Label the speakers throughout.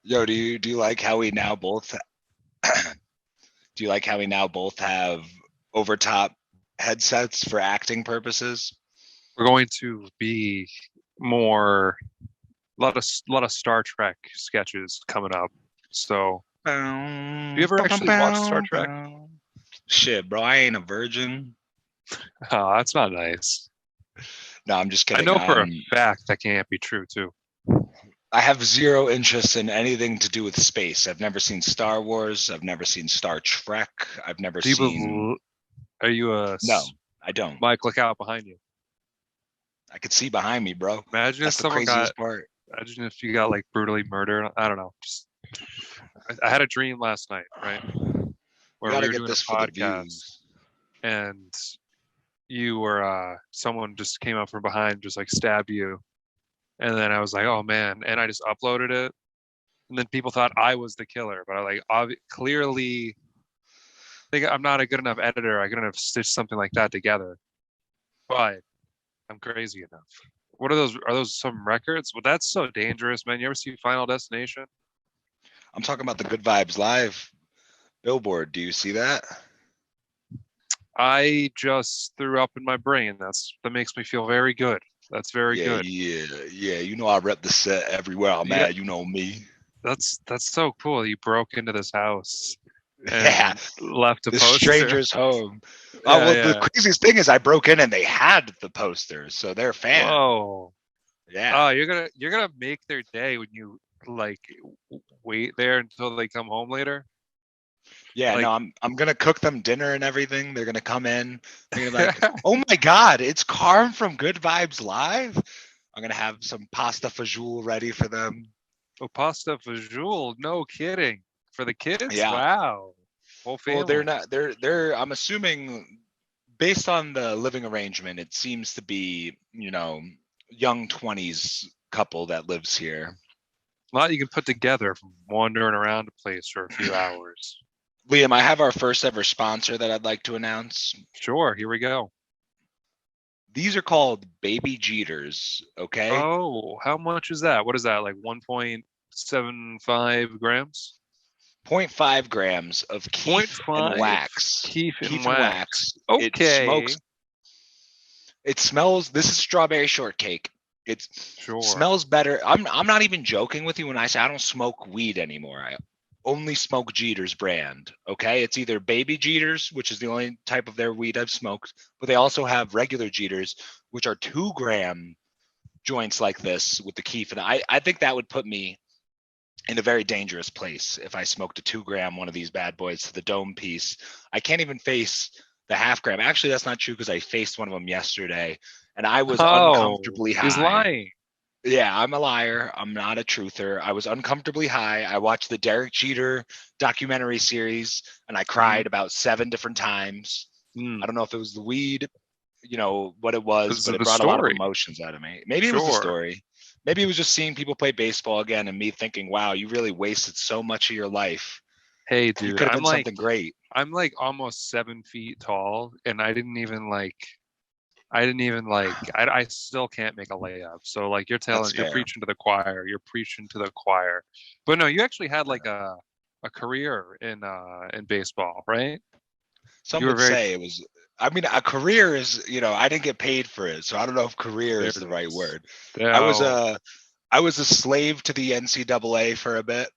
Speaker 1: Yo, do you like how we now both do you like how we now both have overtop headsets for acting purposes?
Speaker 2: We're going to be more a lot of Star Trek sketches coming up. So, do you
Speaker 1: Bow,
Speaker 2: ever
Speaker 1: bow, bow,
Speaker 2: actually watch Star
Speaker 1: bow,
Speaker 2: Trek?
Speaker 1: bow. Shit, bro, I ain't a virgin.
Speaker 2: Oh, that's not nice.
Speaker 1: No, I'm just
Speaker 2: I
Speaker 1: kidding.
Speaker 2: know for a fact that can't be true too.
Speaker 1: I have zero interest in anything to do with space. I've never seen Star Wars. I've never seen Star Trek. I've never
Speaker 2: Do you
Speaker 1: seen.
Speaker 2: bel Are you
Speaker 1: No, I don't.
Speaker 2: Mike? Look out behind you.
Speaker 1: I could see behind me, bro.
Speaker 2: Imagine if
Speaker 1: That's the
Speaker 2: someone got.
Speaker 1: craziest part.
Speaker 2: Imagine if you got like brutally murdered. I don't know. I had a dream last night, right,
Speaker 1: We
Speaker 2: where
Speaker 1: got
Speaker 2: we
Speaker 1: to
Speaker 2: were
Speaker 1: get
Speaker 2: doing
Speaker 1: this
Speaker 2: a
Speaker 1: for the
Speaker 2: podcast,
Speaker 1: views.
Speaker 2: and you were someone just came up from behind, just like stabbed you. And then I was like, oh man. And I just uploaded it. And then people thought I was the killer. But I like clearly think I'm not a good enough editor. I couldn't have stitched something like that together. But I'm crazy enough. What are those? Are those some records? Well, that's so dangerous, man. You ever see Final Destination?
Speaker 1: I'm talking about the Good Vibes Live billboard. Do you see that?
Speaker 2: I just threw up in my brain. That makes me feel very good. That's very
Speaker 1: Yeah,
Speaker 2: good.
Speaker 1: yeah, yeah. You know I rep the set everywhere I'm
Speaker 2: Yeah,
Speaker 1: at. You know me.
Speaker 2: that's so cool. You broke into this house
Speaker 1: Yeah,
Speaker 2: and left a
Speaker 1: the
Speaker 2: poster.
Speaker 1: stranger's home.
Speaker 2: Yeah,
Speaker 1: Well, the
Speaker 2: yeah.
Speaker 1: craziest thing is I broke in and they had the poster, so they're a fan.
Speaker 2: Whoa.
Speaker 1: Yeah,
Speaker 2: Oh, you're gonna make their day when you like wait there until they come home later.
Speaker 1: yeah. No,
Speaker 2: Like,
Speaker 1: I'm gonna cook them dinner and everything. They're gonna come in. They're gonna be like, "Oh my God, it's Carm from Good Vibes Live." I'm gonna have some pasta fajoule ready for them.
Speaker 2: oh, pasta fajoule, no kidding. For the kids?
Speaker 1: Yeah.
Speaker 2: Wow. Whole
Speaker 1: Well, they're
Speaker 2: family.
Speaker 1: not. They're. I'm assuming, based on the living arrangement, it seems to be young 20s couple that lives here.
Speaker 2: A lot you can put together from wandering around a place for a few hours.
Speaker 1: Liam, I have our first ever sponsor that I'd like to announce.
Speaker 2: Sure, here we go.
Speaker 1: These are called Baby Jeters. Okay,
Speaker 2: Oh, how much is that? What is that? Like 1.75 grams?
Speaker 1: zero point 0.5 grams of
Speaker 2: zero point
Speaker 1: keef and
Speaker 2: 0.5
Speaker 1: wax.
Speaker 2: keef and
Speaker 1: Keef and
Speaker 2: wax.
Speaker 1: wax. It smokes.
Speaker 2: Okay,
Speaker 1: It smells. This is strawberry shortcake. It
Speaker 2: sure.
Speaker 1: smells better. I'm not even joking with you when I say I don't smoke weed anymore. I only smoke Jeter's brand. Okay, it's either Baby Jeters, which is the only type of their weed I've smoked, but they also have regular Jeters, which are 2 gram joints like this with the keef. And I think that would put me in a very dangerous place if I smoked a 2 gram one of these bad boys to the dome piece. I can't even face the half gram. Actually, that's not true because I faced one of them yesterday and I was
Speaker 2: Oh,
Speaker 1: uncomfortably
Speaker 2: he's
Speaker 1: high.
Speaker 2: lying.
Speaker 1: Yeah, I'm a liar. I'm not a truther. I was uncomfortably high. I watched the Derek Jeter documentary series and I
Speaker 2: Mm,
Speaker 1: cried about 7 different times. I
Speaker 2: mm.
Speaker 1: don't know if it was the weed, what it was,
Speaker 2: Because
Speaker 1: but
Speaker 2: of
Speaker 1: it
Speaker 2: the
Speaker 1: brought a lot of
Speaker 2: story.
Speaker 1: emotions out of me. Maybe it was the
Speaker 2: Sure.
Speaker 1: story. Maybe it was just seeing people play baseball again and me thinking, wow, you really wasted so much of your life.
Speaker 2: Hey,
Speaker 1: You
Speaker 2: dude,
Speaker 1: could have been something great.
Speaker 2: I'm like almost 7 feet tall, and I didn't even like, I still can't make a layup. So like,
Speaker 1: That's
Speaker 2: you're
Speaker 1: fair.
Speaker 2: preaching to the choir. You're preaching to the choir. But no, you actually had like a career in baseball, right?
Speaker 1: Some
Speaker 2: You were
Speaker 1: would
Speaker 2: very
Speaker 1: say it was, I mean, a career is, I didn't get paid for it. So I don't know if career
Speaker 2: there.
Speaker 1: is
Speaker 2: It
Speaker 1: the right
Speaker 2: is.
Speaker 1: word. I was
Speaker 2: Oh,
Speaker 1: a, I was a slave to the NCAA for a bit.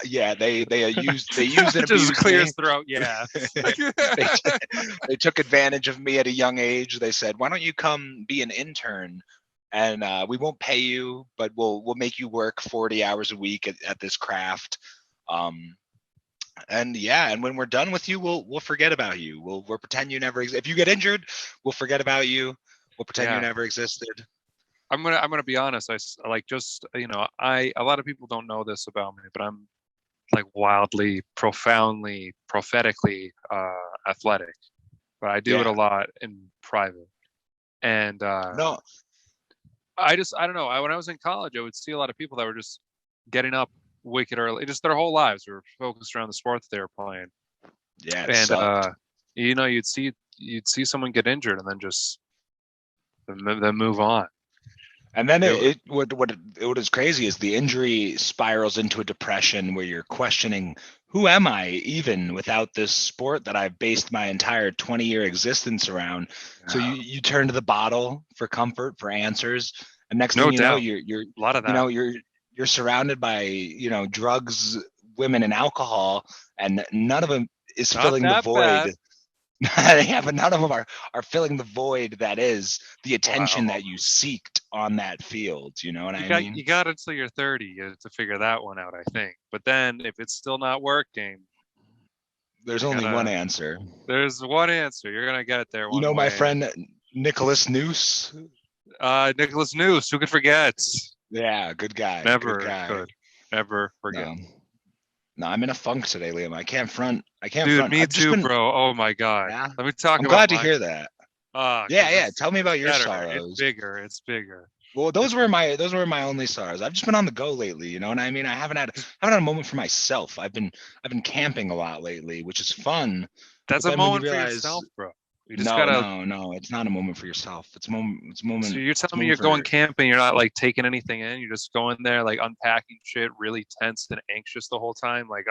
Speaker 1: Yeah, they used and
Speaker 2: just
Speaker 1: abused
Speaker 2: clear
Speaker 1: me.
Speaker 2: his throat. Yes.
Speaker 1: they they took advantage of me at a young age. They said, "Why don't you come be an intern, and we won't pay you, but we'll make you work 40 hours a week at this craft." Um, and yeah, and when we're done with you, we'll forget about you. We'll pretend you never. If you get injured, we'll forget about you. We'll pretend you
Speaker 2: Yeah.
Speaker 1: never existed.
Speaker 2: I'm gonna be honest. Like just I a lot of people don't know this about me, but I'm like wildly, profoundly, prophetically athletic. But I do it a
Speaker 1: Yeah.
Speaker 2: lot in private. And
Speaker 1: No.
Speaker 2: I don't know. When I was in college, I would see a lot of people that were just getting up wicked early, just their whole lives were focused around the sport that they were playing.
Speaker 1: Yeah, it
Speaker 2: And
Speaker 1: sucked.
Speaker 2: you'd see someone get injured and then just then move on.
Speaker 1: And then
Speaker 2: It,
Speaker 1: what is crazy is the injury spirals into a depression where you're questioning, who am I even without this sport that I've based my entire 20-year existence around? So you turn to the bottle for comfort, for answers, and next thing
Speaker 2: no
Speaker 1: you know,
Speaker 2: doubt,
Speaker 1: you're
Speaker 2: a lot of
Speaker 1: you
Speaker 2: that.
Speaker 1: know you're surrounded by drugs, women, and alcohol, and none of them is
Speaker 2: Not
Speaker 1: filling the
Speaker 2: that bad.
Speaker 1: void. Yeah, but none of them are filling the void that is the attention
Speaker 2: Wow.
Speaker 1: that you seeked on that field. You know what
Speaker 2: You
Speaker 1: I
Speaker 2: got
Speaker 1: mean?
Speaker 2: you got until you're 30 to figure that one out, I think. But then if it's still not working,
Speaker 1: There's
Speaker 2: you're
Speaker 1: only one
Speaker 2: gonna
Speaker 1: answer.
Speaker 2: there's one answer. You're gonna get it there
Speaker 1: You
Speaker 2: one
Speaker 1: know my
Speaker 2: way.
Speaker 1: friend Nicholas Noose?
Speaker 2: Nicholas News, who could forget?
Speaker 1: Yeah, good guy. Good
Speaker 2: Never
Speaker 1: guy.
Speaker 2: could. Never forget.
Speaker 1: No. No, I'm in a funk today, Liam. I can't front. I can't
Speaker 2: Dude,
Speaker 1: front.
Speaker 2: me
Speaker 1: I've just
Speaker 2: too,
Speaker 1: been,
Speaker 2: bro. Oh my God.
Speaker 1: yeah.
Speaker 2: Let me talk
Speaker 1: I'm
Speaker 2: about
Speaker 1: glad to
Speaker 2: mine.
Speaker 1: hear that. Yeah,
Speaker 2: Because
Speaker 1: yeah.
Speaker 2: it's
Speaker 1: Tell me about your
Speaker 2: better. It's
Speaker 1: sorrows.
Speaker 2: bigger. It's bigger.
Speaker 1: Well,
Speaker 2: It's
Speaker 1: those were my only sorrows. I've just been on the go lately, you know what I mean? I haven't had a moment for myself. I've been camping a lot lately, which is fun. But
Speaker 2: that's a
Speaker 1: then when you
Speaker 2: moment for
Speaker 1: realize,
Speaker 2: yourself, bro. You just
Speaker 1: no,
Speaker 2: gotta.
Speaker 1: no, no, it's not a moment for yourself.
Speaker 2: So you're
Speaker 1: It's a
Speaker 2: telling me
Speaker 1: moment
Speaker 2: you're going
Speaker 1: for,
Speaker 2: camping, you're not like taking anything in, you're just going there like unpacking shit, really tense and anxious the whole time. Like,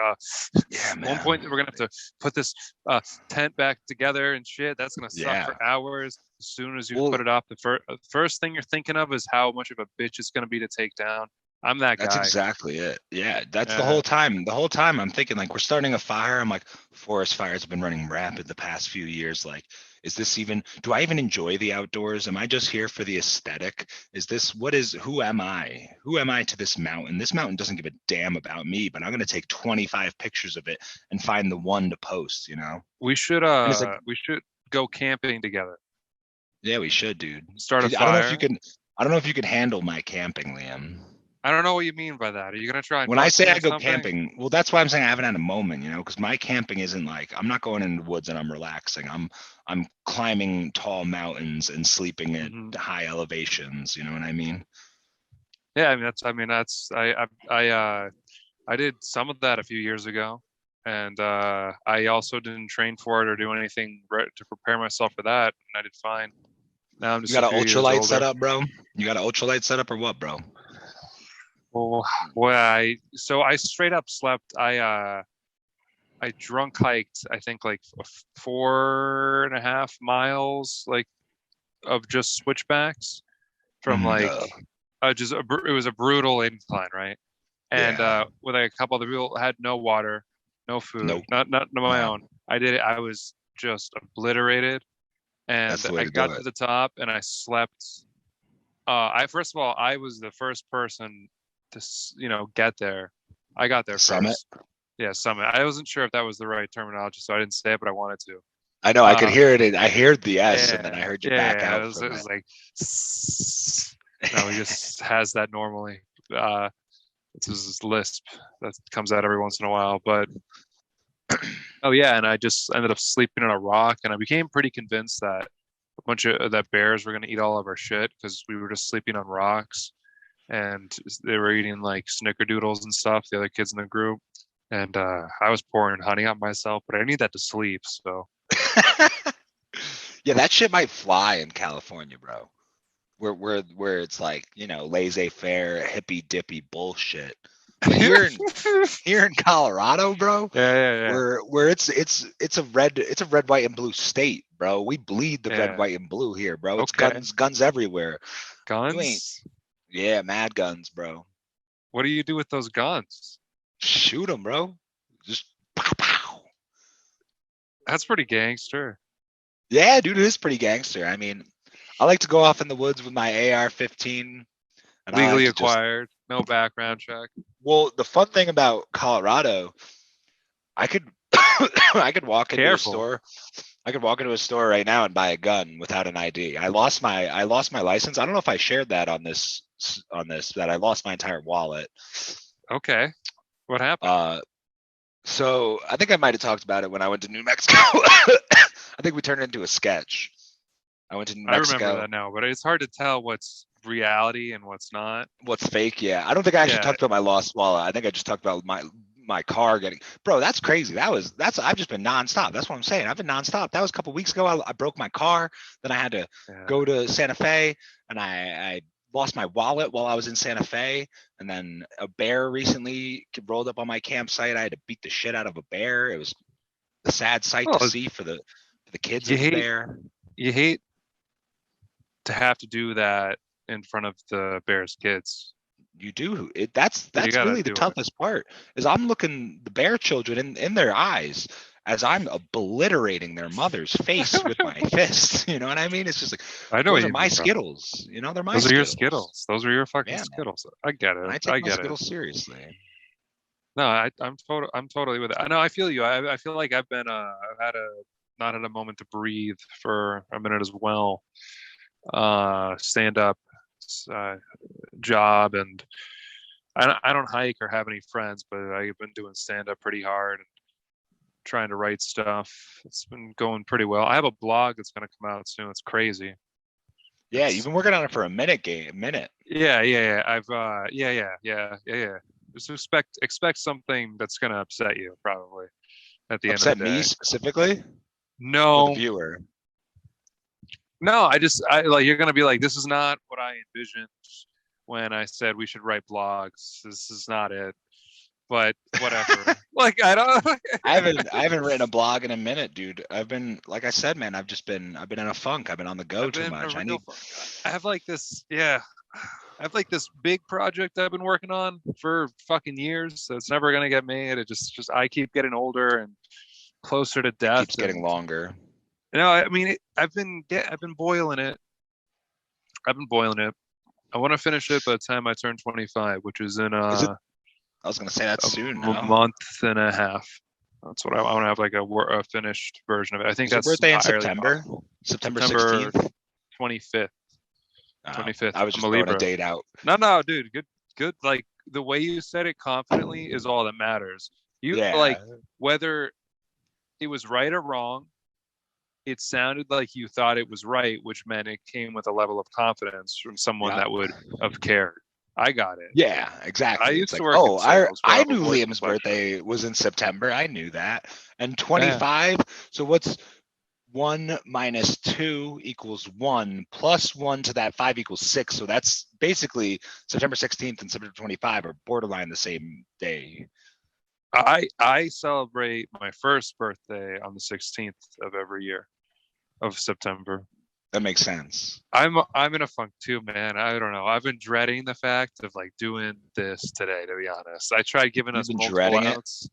Speaker 1: yeah,
Speaker 2: one
Speaker 1: man.
Speaker 2: point we're gonna have to put this tent back together and shit. That's gonna suck
Speaker 1: Yeah.
Speaker 2: for hours. As soon as you put
Speaker 1: Well,
Speaker 2: it off, the first thing you're thinking of is how much of a bitch it's gonna be to take down. I'm that
Speaker 1: that's
Speaker 2: guy.
Speaker 1: exactly it. Yeah, that's the
Speaker 2: Uh,
Speaker 1: whole time. The whole time I'm thinking like we're starting a fire. I'm like, forest fires have been running rapid the past few years. Like, do I even enjoy the outdoors? Am I just here for the aesthetic? Who am I? Who am I to this mountain? This mountain doesn't give a damn about me, but I'm going to take 25 pictures of it and find the one to post, you know? And it's like,
Speaker 2: we should go camping together.
Speaker 1: yeah, we should, dude.
Speaker 2: Start a
Speaker 1: I don't know if you
Speaker 2: fire.
Speaker 1: can, I don't know if you can handle my camping, Liam.
Speaker 2: I don't know what you mean by that. Are you gonna try and
Speaker 1: When I
Speaker 2: bust
Speaker 1: say
Speaker 2: me
Speaker 1: I
Speaker 2: or
Speaker 1: go
Speaker 2: something?
Speaker 1: camping, well, that's why I'm saying I haven't had a moment, because my camping isn't like I'm not going in the woods and I'm relaxing. I'm climbing tall mountains and sleeping at
Speaker 2: Hmm.
Speaker 1: high elevations. You know what I mean?
Speaker 2: Yeah, I mean that's I did some of that a few years ago, and I also didn't train for it or do anything to prepare myself for that, and I did fine. Now I'm
Speaker 1: You
Speaker 2: just
Speaker 1: got
Speaker 2: a
Speaker 1: an
Speaker 2: few years
Speaker 1: ultralight
Speaker 2: older.
Speaker 1: setup, bro? You got an ultralight setup or what, bro?
Speaker 2: Well, I straight up slept. I drunk hiked. I think like 4.5 miles like of just switchbacks from like
Speaker 1: No.
Speaker 2: it was a brutal incline, right? And
Speaker 1: Yeah.
Speaker 2: with like a couple other people had no water, no food,
Speaker 1: Nope.
Speaker 2: not my
Speaker 1: No.
Speaker 2: own. I did it. I was just obliterated,
Speaker 1: That's
Speaker 2: and
Speaker 1: the way
Speaker 2: I
Speaker 1: to do
Speaker 2: got to
Speaker 1: it.
Speaker 2: the top and I slept. I first of all, I was the first person to get there. I got there
Speaker 1: The summit.
Speaker 2: first. Yeah, summit. I wasn't sure if that was the right terminology, so I didn't say it, but I wanted to.
Speaker 1: I know. I could
Speaker 2: Uh,
Speaker 1: hear it. I heard the S, and then I
Speaker 2: yeah,
Speaker 1: heard you
Speaker 2: yeah,
Speaker 1: back
Speaker 2: yeah.
Speaker 1: out
Speaker 2: It
Speaker 1: from
Speaker 2: was
Speaker 1: it.
Speaker 2: like, no, he just has that normally. Uh, it's his lisp that comes out every once in a while. But oh yeah, and I just ended up sleeping on a rock, and I became pretty convinced that a bunch of that bears were gonna eat all of our shit because we were just sleeping on rocks, and they were eating like snickerdoodles and stuff. The other kids in the group, and I was pouring honey on myself, but I need that to sleep. So
Speaker 1: Yeah, that shit might fly in California, bro. Where it's like, laissez-faire, hippy dippy bullshit. But
Speaker 2: yeah,
Speaker 1: here in Colorado, bro,
Speaker 2: yeah,
Speaker 1: where it's a red, white, and blue state, bro. We bleed the red,
Speaker 2: yeah.
Speaker 1: white, and blue here, bro. It's
Speaker 2: Okay,
Speaker 1: guns everywhere. You ain't,
Speaker 2: guns.
Speaker 1: yeah, mad guns, bro.
Speaker 2: What do you do with those guns?
Speaker 1: Shoot them, bro. Just pow pow.
Speaker 2: That's pretty gangster.
Speaker 1: Yeah, dude, it is pretty gangster. I mean, I like to go off in the woods with my AR-15, and I like
Speaker 2: Legally
Speaker 1: to just.
Speaker 2: acquired, no background check.
Speaker 1: Well, the fun thing about Colorado, I could I could walk into a
Speaker 2: Careful.
Speaker 1: store. I could walk into a store right now and buy a gun without an ID. I lost my license. I don't know if I shared that on this that I lost my entire wallet.
Speaker 2: Okay. What happened?
Speaker 1: So I think I might have talked about it when I went to New Mexico. I think we turned it into a sketch. I went to New
Speaker 2: I remember
Speaker 1: Mexico.
Speaker 2: that now, but it's hard to tell what's reality and what's not.
Speaker 1: What's fake? Yeah, I don't think I actually
Speaker 2: Yeah.
Speaker 1: talked about my lost wallet. I think I just talked about my car getting. Bro, that's crazy. I've just been nonstop. That's what I'm saying. I've been nonstop. That was a couple weeks ago. I broke my car. Then I had to
Speaker 2: Yeah.
Speaker 1: go to Santa Fe, and I lost my wallet while I was in Santa Fe, and then a bear recently rolled up on my campsite. I had to beat the shit out of a bear. It was a sad sight to
Speaker 2: Oh,
Speaker 1: see for the kids
Speaker 2: you
Speaker 1: of the
Speaker 2: hate
Speaker 1: bear.
Speaker 2: you hate to have to do that in front of the Bears kids.
Speaker 1: You do it. That's
Speaker 2: You gotta
Speaker 1: really the
Speaker 2: do it.
Speaker 1: toughest part. Is I'm looking the bear children in their eyes as I'm obliterating their mother's face with my fists. You know what I mean? It's just like
Speaker 2: I know what
Speaker 1: those are
Speaker 2: you
Speaker 1: my
Speaker 2: mean, bro.
Speaker 1: Skittles. You know, they're my
Speaker 2: Those are your
Speaker 1: Skittles.
Speaker 2: Skittles. Those are your fucking
Speaker 1: Yeah, man.
Speaker 2: Skittles. I get
Speaker 1: And
Speaker 2: it.
Speaker 1: I take
Speaker 2: I
Speaker 1: my
Speaker 2: get it.
Speaker 1: Skittles seriously.
Speaker 2: No, I'm totally with it. I know. I feel you. I feel like I've been I've had a not had a moment to breathe for a minute as well. Stand up job, and I don't hike or have any friends, but I've been doing stand up pretty hard and trying to write stuff. It's been going pretty well. I have a blog that's going to come out soon. It's crazy.
Speaker 1: Yeah, you've been working on it for a minute.
Speaker 2: Yeah. I've yeah. Just expect something that's going to upset you probably at the
Speaker 1: Upset
Speaker 2: end of the day.
Speaker 1: me specifically, or the
Speaker 2: No,
Speaker 1: viewer.
Speaker 2: no, I like you're going to be like, this is not what I envisioned when I said we should write blogs. This is not it. But whatever. Like I don't.
Speaker 1: I haven't written a blog in a minute, dude. I've been, like I said, man, I've been in a funk. I've been on the go too much.
Speaker 2: I have like this, yeah. I have like this big project I've been working on for fucking years, so it's never gonna get made. It just I keep getting older and closer to death.
Speaker 1: Keeps getting longer.
Speaker 2: You know, I mean, I've been boiling it. I've been boiling it. I want to finish it by the time I turn 25, which is in
Speaker 1: I was gonna say that's soon
Speaker 2: a
Speaker 1: now.
Speaker 2: month and a half. That's what I want to have, like a finished version of it. I think
Speaker 1: Is your
Speaker 2: that's
Speaker 1: birthday in
Speaker 2: entirely
Speaker 1: September?
Speaker 2: possible.
Speaker 1: September
Speaker 2: September
Speaker 1: 16th.
Speaker 2: 25th. 25th.
Speaker 1: I was just
Speaker 2: I'm a
Speaker 1: throwing
Speaker 2: Libra.
Speaker 1: a date out.
Speaker 2: No, dude. Good. Like the way you said it confidently is all that matters. You
Speaker 1: Yeah.
Speaker 2: like whether it was right or wrong, it sounded like you thought it was right, which meant it came with a level of confidence from someone that would have cared. I got it.
Speaker 1: Yeah, exactly.
Speaker 2: I
Speaker 1: It's
Speaker 2: used
Speaker 1: like,
Speaker 2: to work in sales, but
Speaker 1: I
Speaker 2: I'm a
Speaker 1: knew
Speaker 2: voice
Speaker 1: Liam's
Speaker 2: inflection.
Speaker 1: birthday was in September. I knew that. And 25. So what's 1 minus 2 equals 1 plus 1 to that 5 equals 6. So that's basically September 16th and September 25 are borderline the same day.
Speaker 2: I celebrate my first birthday on the 16th of every year of September.
Speaker 1: That makes sense.
Speaker 2: I'm in a funk too, man. I don't know. I've been dreading the fact of like doing this today, to be honest. I tried giving us multiple outs.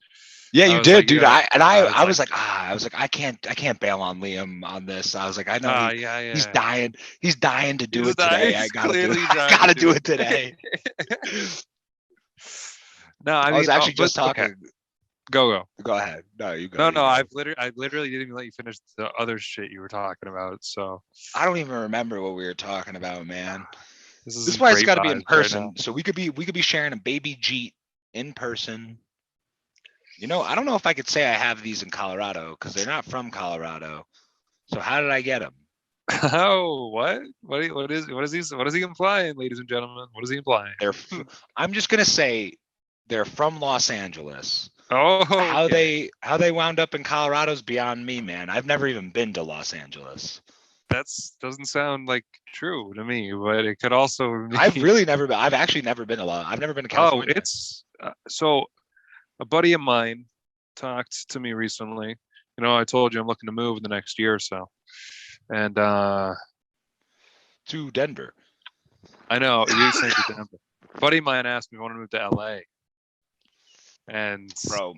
Speaker 1: Yeah, you did,
Speaker 2: like,
Speaker 1: dude.
Speaker 2: yeah,
Speaker 1: I was like, I can't bail on Liam on this. I was like, I know he's dying. He's dying to do it today. I gotta do it today.
Speaker 2: No, I
Speaker 1: was actually just talking.
Speaker 2: Okay. Go
Speaker 1: ahead. No, you go.
Speaker 2: No, I literally didn't even let you finish the other shit you were talking about. So
Speaker 1: I don't even remember what we were talking about, man.
Speaker 2: This
Speaker 1: is why it's got to be in person. Right, so we could be sharing a baby Jeet in person. You know, I don't know if I could say I have these in Colorado because they're not from Colorado. So how did I get them?
Speaker 2: Oh, what? What is he implying, ladies and gentlemen? What is he implying?
Speaker 1: I'm just gonna say they're from Los Angeles.
Speaker 2: Oh,
Speaker 1: how they wound up in Colorado's beyond me, man. I've never even been to Los Angeles.
Speaker 2: Doesn't sound like true to me, but it could also.
Speaker 1: I've actually never been to I've never been to California.
Speaker 2: Oh, it's so. A buddy of mine talked to me recently. You know, I told you I'm looking to move in the next year or so, and
Speaker 1: to Denver.
Speaker 2: I know you're saying to Denver. A buddy of mine asked me if I want to move to LA. And
Speaker 1: bro,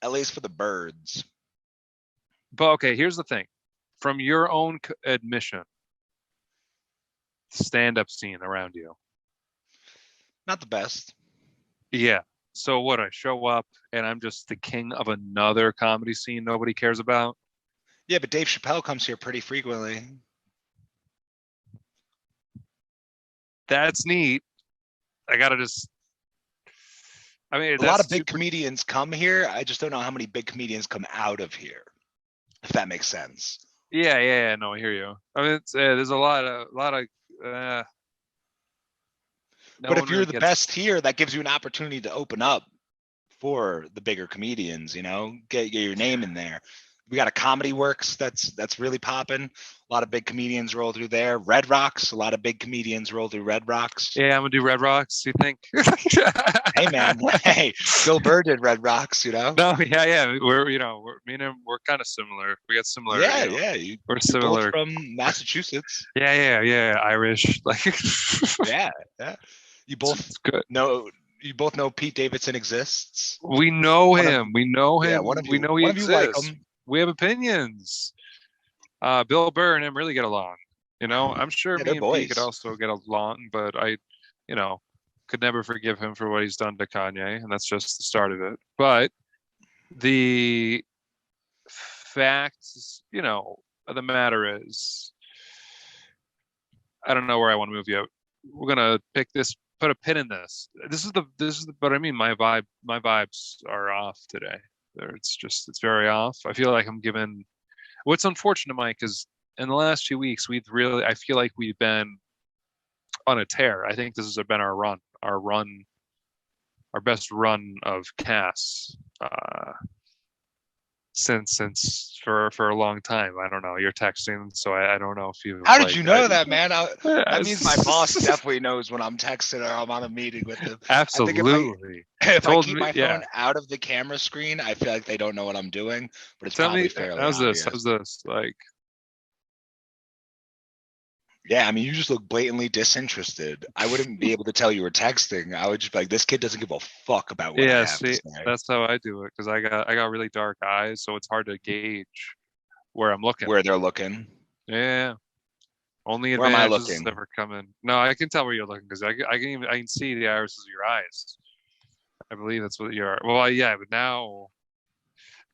Speaker 1: LA's for the birds.
Speaker 2: But okay, here's the thing. From your own admission, stand-up scene around you.
Speaker 1: Not the best.
Speaker 2: Yeah. So what, I show up and I'm just the king of another comedy scene nobody cares about?
Speaker 1: Yeah, but Dave Chappelle comes here pretty frequently.
Speaker 2: That's neat. I mean,
Speaker 1: a lot of big comedians come here. I just don't know how many big comedians come out of here, if that makes sense.
Speaker 2: Yeah. No, I hear you. I mean, there's a lot of.
Speaker 1: But if you're the best here, that gives you an opportunity to open up for the bigger comedians. You know, get your name in there. We got a Comedy Works that's really popping. A lot of big comedians roll through there. Red Rocks, a lot of big comedians roll through Red Rocks.
Speaker 2: Yeah, I'm gonna do Red Rocks. You think?
Speaker 1: Hey man, hey, Bill Burr did Red Rocks, you know.
Speaker 2: No, yeah. We're me and him. We're kind of similar. We got similar.
Speaker 1: Yeah,
Speaker 2: you know,
Speaker 1: yeah.
Speaker 2: we're
Speaker 1: You're
Speaker 2: similar.
Speaker 1: both from Massachusetts.
Speaker 2: Yeah. Irish. Like.
Speaker 1: Yeah. You both
Speaker 2: It's good.
Speaker 1: know. You both know Pete Davidson exists.
Speaker 2: We know
Speaker 1: One of-
Speaker 2: him. We know him.
Speaker 1: Yeah, one of
Speaker 2: we
Speaker 1: you-
Speaker 2: know he
Speaker 1: one of you like
Speaker 2: exists.
Speaker 1: him.
Speaker 2: We have opinions. Bill Burr and him really get along. You know, I'm sure
Speaker 1: Yeah,
Speaker 2: me
Speaker 1: they're
Speaker 2: and
Speaker 1: boys.
Speaker 2: Pete could also get along, but I, you know, could never forgive him for what he's done to Kanye, and that's just the start of it. But the facts, you know, of the matter is, I don't know where I want to move you. We're gonna pick this, put a pin in this. This is the, but I mean, my vibes are off today. It's very off. I feel like I'm given. What's unfortunate, Mike, is in the last few weeks I feel like we've been on a tear. I think this has been our best run of casts since for a long time. I don't know. You're texting, so I don't know if you.
Speaker 1: How did you know that, man? That means my boss definitely knows when I'm texting or I'm on a meeting with him.
Speaker 2: Absolutely.
Speaker 1: If I keep my phone out of the camera screen, I feel like they don't know what I'm doing, but it's probably fairly obvious.
Speaker 2: How's this? Like,
Speaker 1: yeah, I mean, you just look blatantly disinterested. I wouldn't be able to tell you were texting. I would just be like, this kid doesn't give a fuck about what I have to say.
Speaker 2: That's how I do it because I got really dark eyes, so it's hard to gauge where I'm looking.
Speaker 1: Where they're looking.
Speaker 2: Yeah. Only
Speaker 1: Where am I
Speaker 2: advantages
Speaker 1: looking?
Speaker 2: never coming. No, I can tell where you're looking because I can see the irises of your eyes. I believe that's what you are. Well, yeah, but now,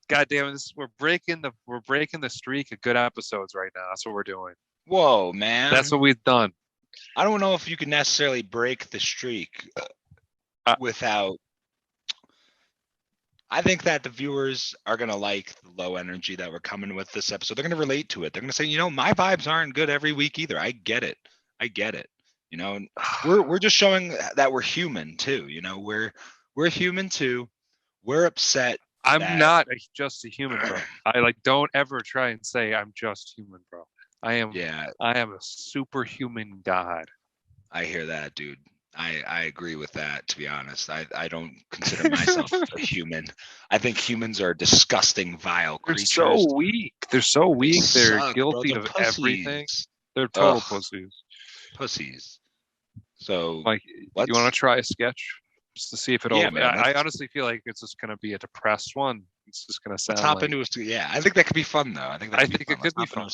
Speaker 2: God damn it, we're breaking the streak of good episodes right now. That's what we're doing.
Speaker 1: Whoa, man.
Speaker 2: That's what we've done.
Speaker 1: I don't know if you can necessarily break the streak without. I think that the viewers are going to like the low energy that we're coming with this episode. They're going to relate to it. They're going to say, you know, my vibes aren't good every week either. I get it. You know, and we're just showing that we're human too. You know, we're human too. We're upset.
Speaker 2: I'm not just a human, bro. I don't ever try and say I'm just human, bro. I am a superhuman god.
Speaker 1: I hear that, dude. I agree with that, to be honest. I don't consider myself a human. I think humans are disgusting, vile creatures.
Speaker 2: They're so weak. They're
Speaker 1: suck,
Speaker 2: guilty
Speaker 1: bro.
Speaker 2: of
Speaker 1: They're
Speaker 2: everything.
Speaker 1: pussies.
Speaker 2: They're total pussies.
Speaker 1: So,
Speaker 2: Mike, you want to try a sketch just to see if it'll?
Speaker 1: Yeah, man,
Speaker 2: I honestly feel like it's just going to be a depressed one. It's just going to sound.
Speaker 1: Let's hop into a. Yeah, I think that could be fun though. I think it could be fun.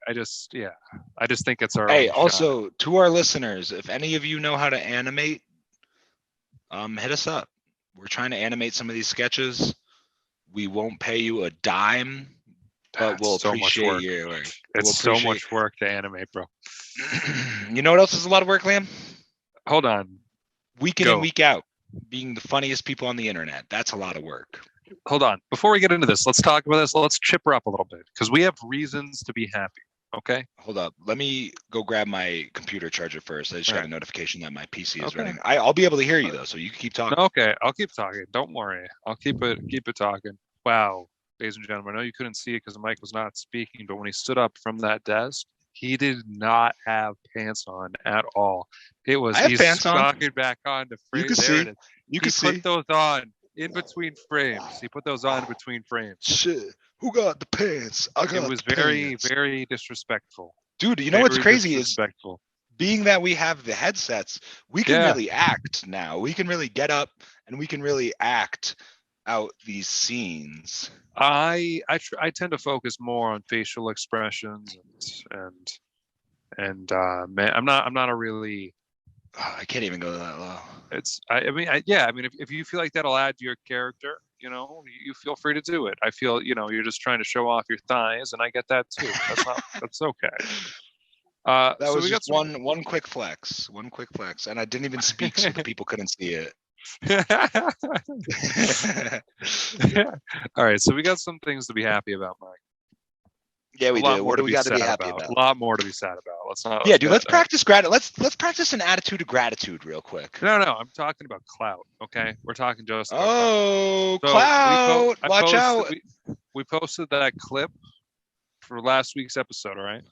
Speaker 1: I just think it's our. Hey, also to our listeners, if any of you know how to animate, hit us up. We're trying to animate some of these sketches. We won't pay you a dime, but we'll appreciate your work.
Speaker 2: It's so much work to animate, bro.
Speaker 1: You know what else is a lot of work, Liam?
Speaker 2: Hold on.
Speaker 1: Week in and week out, being the funniest people on the internet. That's a lot of work.
Speaker 2: Hold on. Before we get into this, let's talk about this. Let's chipper up a little bit because we have reasons to be happy. Okay.
Speaker 1: Hold up. Let me go grab my computer charger first. I just got a notification that my PC is running. I'll be able to hear you though, so you can keep talking.
Speaker 2: Okay, I'll keep talking. Don't worry. I'll keep it talking. Wow, ladies and gentlemen, I know you couldn't see it because Mike was not speaking, but when he stood up from that desk, he did not have pants on at all. It was he's talking back on the frame.
Speaker 1: You can see. You can see.
Speaker 2: He put those on in between frames. He put those on in between frames.
Speaker 1: Shit. Who got the pants? I got.
Speaker 2: It was very, very disrespectful.
Speaker 1: Dude, you know what's crazy is being that we have the headsets, we can really act now. We can really get up and we can really act out these scenes.
Speaker 2: I tend to focus more on facial expressions and man, I'm not a really.
Speaker 1: I can't even go that low.
Speaker 2: If you feel like that'll add to your character, you know, you feel free to do it. I feel, you know, you're just trying to show off your thighs, and I get that too. That's okay.
Speaker 1: That was just one quick flex, and I didn't even speak so the people couldn't see it.
Speaker 2: All right, so we got some things to be happy about, Mike.
Speaker 1: Yeah, we do. What do we got to be happy about?
Speaker 2: A lot more to be sad about.
Speaker 1: Let's practice Let's practice an attitude of gratitude real quick.
Speaker 2: No, I'm talking about clout. Okay, we're talking just.
Speaker 1: Clout! Watch out!
Speaker 2: we posted that clip for last week's episode. All right,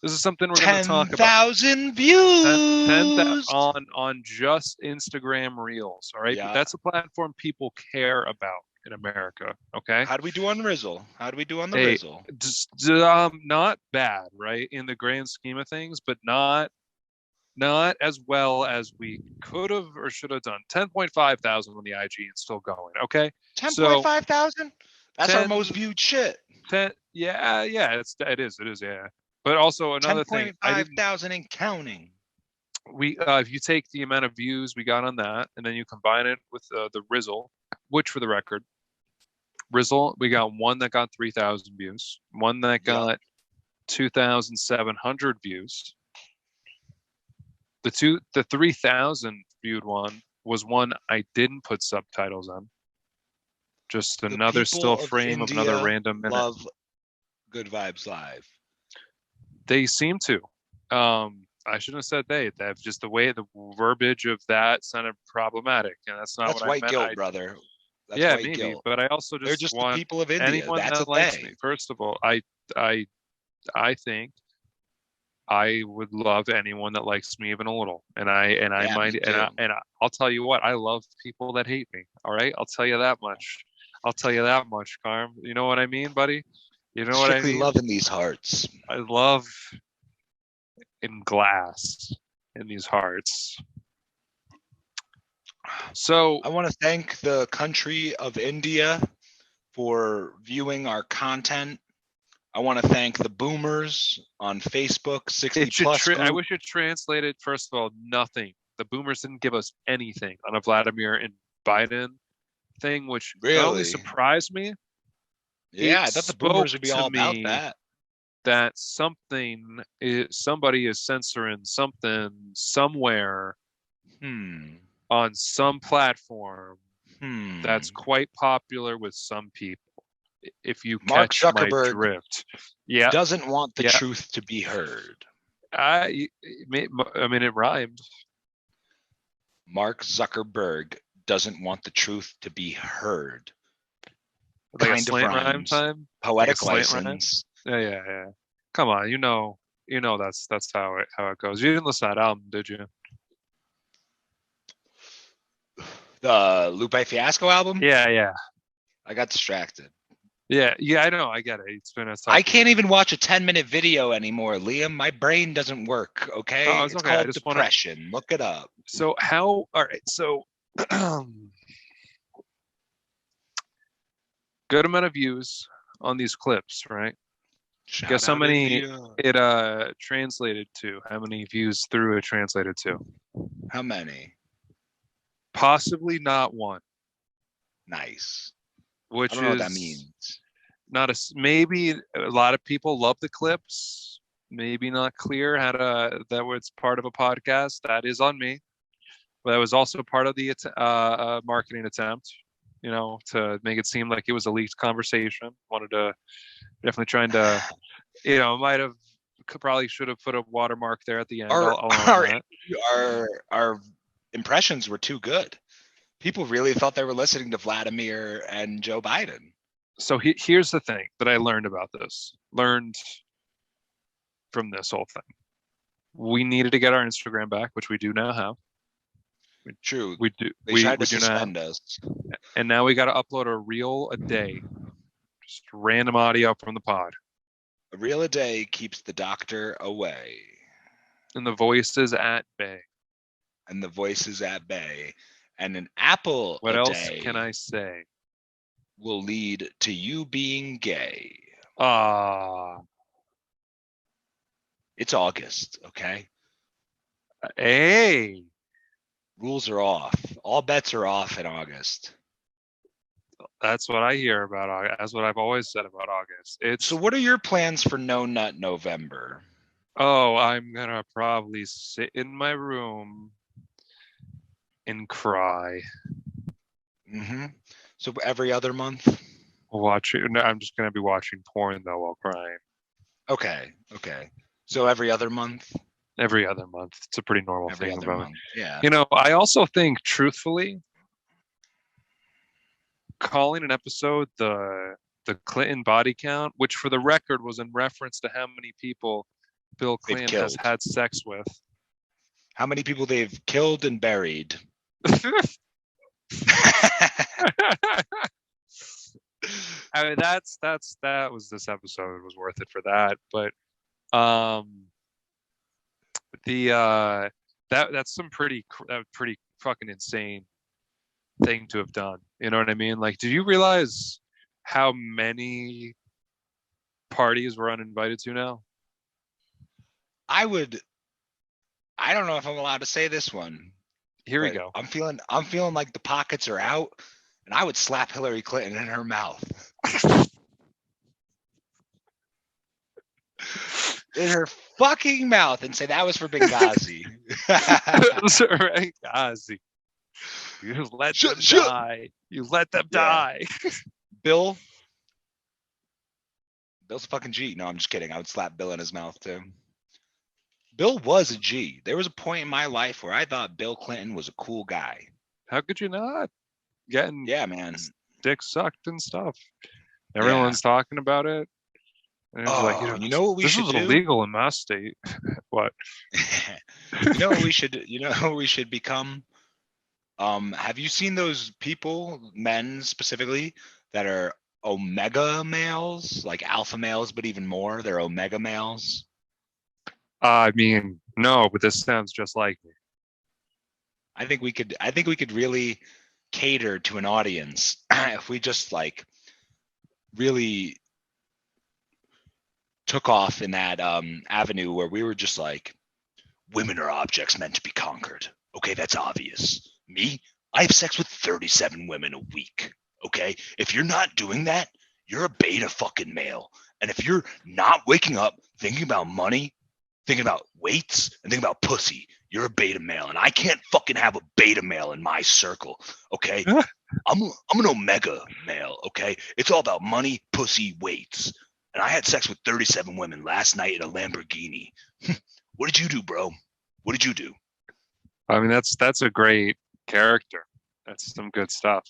Speaker 2: this is something we're going to talk about.
Speaker 1: 10,000 views
Speaker 2: 10 on just Instagram Reels. All right,
Speaker 1: Yeah.
Speaker 2: but that's a platform people care about in America. Okay,
Speaker 1: How do we do on Rizzle? How do we do on the
Speaker 2: Hey,
Speaker 1: Rizzle?
Speaker 2: just not bad, right, in the grand scheme of things, but not as well as we could have or should have done. 10.5 thousand on the IG and still going. Okay,
Speaker 1: 10.5 thousand? That's our
Speaker 2: 10
Speaker 1: most viewed shit.
Speaker 2: 10, yeah, it is, yeah. But also another thing,
Speaker 1: 10.5 thousand and counting.
Speaker 2: we if you take the amount of views we got on that and then you combine it with the Rizzle, which for the record, Rizzle, we got one that got 3,000 views, one that got 2,700 views. The 3,000 viewed one was one I didn't put subtitles on. Just another still frame of another random minute.
Speaker 1: Love Good Vibes Live.
Speaker 2: They seem to. I shouldn't have said they. That just the way the verbiage of that sounded problematic, and that's not
Speaker 1: That's
Speaker 2: what
Speaker 1: white
Speaker 2: I meant.
Speaker 1: guilt, brother. That's
Speaker 2: yeah,
Speaker 1: white
Speaker 2: maybe.
Speaker 1: guilt.
Speaker 2: But I also
Speaker 1: They're just
Speaker 2: want
Speaker 1: the people of India.
Speaker 2: anyone
Speaker 1: That's
Speaker 2: that
Speaker 1: a
Speaker 2: likes
Speaker 1: they.
Speaker 2: me. First of all, I think I would love anyone that likes me even a little, and I mind,
Speaker 1: me
Speaker 2: and I'll tell you what, I love people that hate me. All right, I'll tell you that much. Carm. You know what I mean, buddy? You know what I
Speaker 1: Strictly
Speaker 2: mean?
Speaker 1: love in these hearts.
Speaker 2: I love in glass in these hearts. So
Speaker 1: I want to thank the country of India for viewing our content. I want to thank the boomers on Facebook, 60 plus.
Speaker 2: I wish it translated, first of all, nothing. The boomers didn't give us anything on a Vladimir and Biden thing, which not only surprised me.
Speaker 1: Yeah, I thought the boomers would be all about that.
Speaker 2: That somebody is censoring something somewhere on some platform that's quite popular with some people. If you
Speaker 1: Mark
Speaker 2: catch
Speaker 1: Zuckerberg
Speaker 2: my drift, yeah,
Speaker 1: doesn't want the truth to be heard.
Speaker 2: I mean, it rhymed.
Speaker 1: Mark Zuckerberg doesn't want the truth to be heard.
Speaker 2: Like
Speaker 1: kind
Speaker 2: a slant
Speaker 1: of rhymes.
Speaker 2: rhyme time,
Speaker 1: poetic
Speaker 2: like
Speaker 1: license.
Speaker 2: Yeah. Come on, you know that's how it goes. You didn't listen to that album, did you?
Speaker 1: The Lupe Fiasco album?
Speaker 2: Yeah.
Speaker 1: I got distracted.
Speaker 2: Yeah, I know. I get it. It's been
Speaker 1: I can't even watch a 10-minute video anymore, Liam. My brain doesn't work, okay?
Speaker 2: Oh,
Speaker 1: it's called depression. Look it up.
Speaker 2: So all right, so good amount of views on these clips, right? Guess how many it translated to? How many views through it translated to?
Speaker 1: How many?
Speaker 2: Possibly not one.
Speaker 1: Nice.
Speaker 2: Which
Speaker 1: I don't know what that means.
Speaker 2: Maybe a lot of people love the clips. Maybe not clear how to that was part of a podcast. That is on me. But that was also part of the marketing attempt, to make it seem like it was a leaked conversation. Wanted to definitely trying to, probably should have put a watermark there at the end.
Speaker 1: Our impressions were too good. People really thought they were listening to Vladimir and Joe Biden.
Speaker 2: So here's the thing that I learned about this. Learned from this whole thing. We needed to get our Instagram back, which we do now have.
Speaker 1: True.
Speaker 2: We do.
Speaker 1: They tried to suspend us.
Speaker 2: And now we got to upload a reel a day. Just random audio from the pod.
Speaker 1: A reel a day keeps the doctor away.
Speaker 2: And the voices at bay.
Speaker 1: And the voices at bay. And an apple
Speaker 2: what
Speaker 1: a
Speaker 2: else
Speaker 1: day
Speaker 2: can I say?
Speaker 1: Will lead to you being gay. It's August, okay?
Speaker 2: Hey.
Speaker 1: Rules are off. All bets are off in August.
Speaker 2: That's what I hear about August. That's what I've always said about August.
Speaker 1: So what are your plans for No Nut November?
Speaker 2: Oh, I'm going to probably sit in my room and cry.
Speaker 1: So every other month?
Speaker 2: I'm just going to be watching porn, though, while crying.
Speaker 1: Okay. So every other month?
Speaker 2: Every other month. It's a pretty normal thing about
Speaker 1: me. Yeah.
Speaker 2: I also think, truthfully, calling an episode the the Clinton body count, which for the record was in reference to how many people Bill
Speaker 1: They've
Speaker 2: Clinton has
Speaker 1: killed.
Speaker 2: had sex with.
Speaker 1: How many people they've killed and buried?
Speaker 2: I mean, that was this episode was worth it for that. But the that's some pretty fucking insane thing to have done. You know what I mean? Like, did you realize how many parties we're uninvited to now?
Speaker 1: I don't know if I'm allowed to say this one.
Speaker 2: Here we go.
Speaker 1: I'm feeling like the pockets are out, and I would slap Hillary Clinton in her mouth. In her fucking mouth, and say that was for Benghazi.
Speaker 2: Benghazi. You let them die. You let them die.
Speaker 1: Bill's a fucking G. No, I'm just kidding. I would slap Bill in his mouth too. Bill was a G. There was a point in my life where I thought Bill Clinton was a cool guy.
Speaker 2: How could you not? Getting
Speaker 1: man,
Speaker 2: dick sucked and stuff. Everyone's talking about it. And it's like,
Speaker 1: you know what we should do?
Speaker 2: This is illegal in my state. What?
Speaker 1: You know what we should become? Have you seen those people, men specifically, that are omega males, like alpha males, but even more? They're omega males.
Speaker 2: I mean, no, but this sounds just like me.
Speaker 1: I think we could really cater to an audience if we just like really took off in that avenue where we were just like, women are objects meant to be conquered. Okay, that's obvious. Me, I have sex with 37 women a week. Okay, if you're not doing that, you're a beta fucking male. And if you're not waking up thinking about money, thinking about weights, and thinking about pussy, you're a beta male. And I can't fucking have a beta male in my circle. Okay, I'm an omega male. Okay, it's all about money, pussy, weights. And I had sex with 37 women last night in a Lamborghini. What did you do, bro? What did you do?
Speaker 2: I mean, that's a great character. That's some good stuff.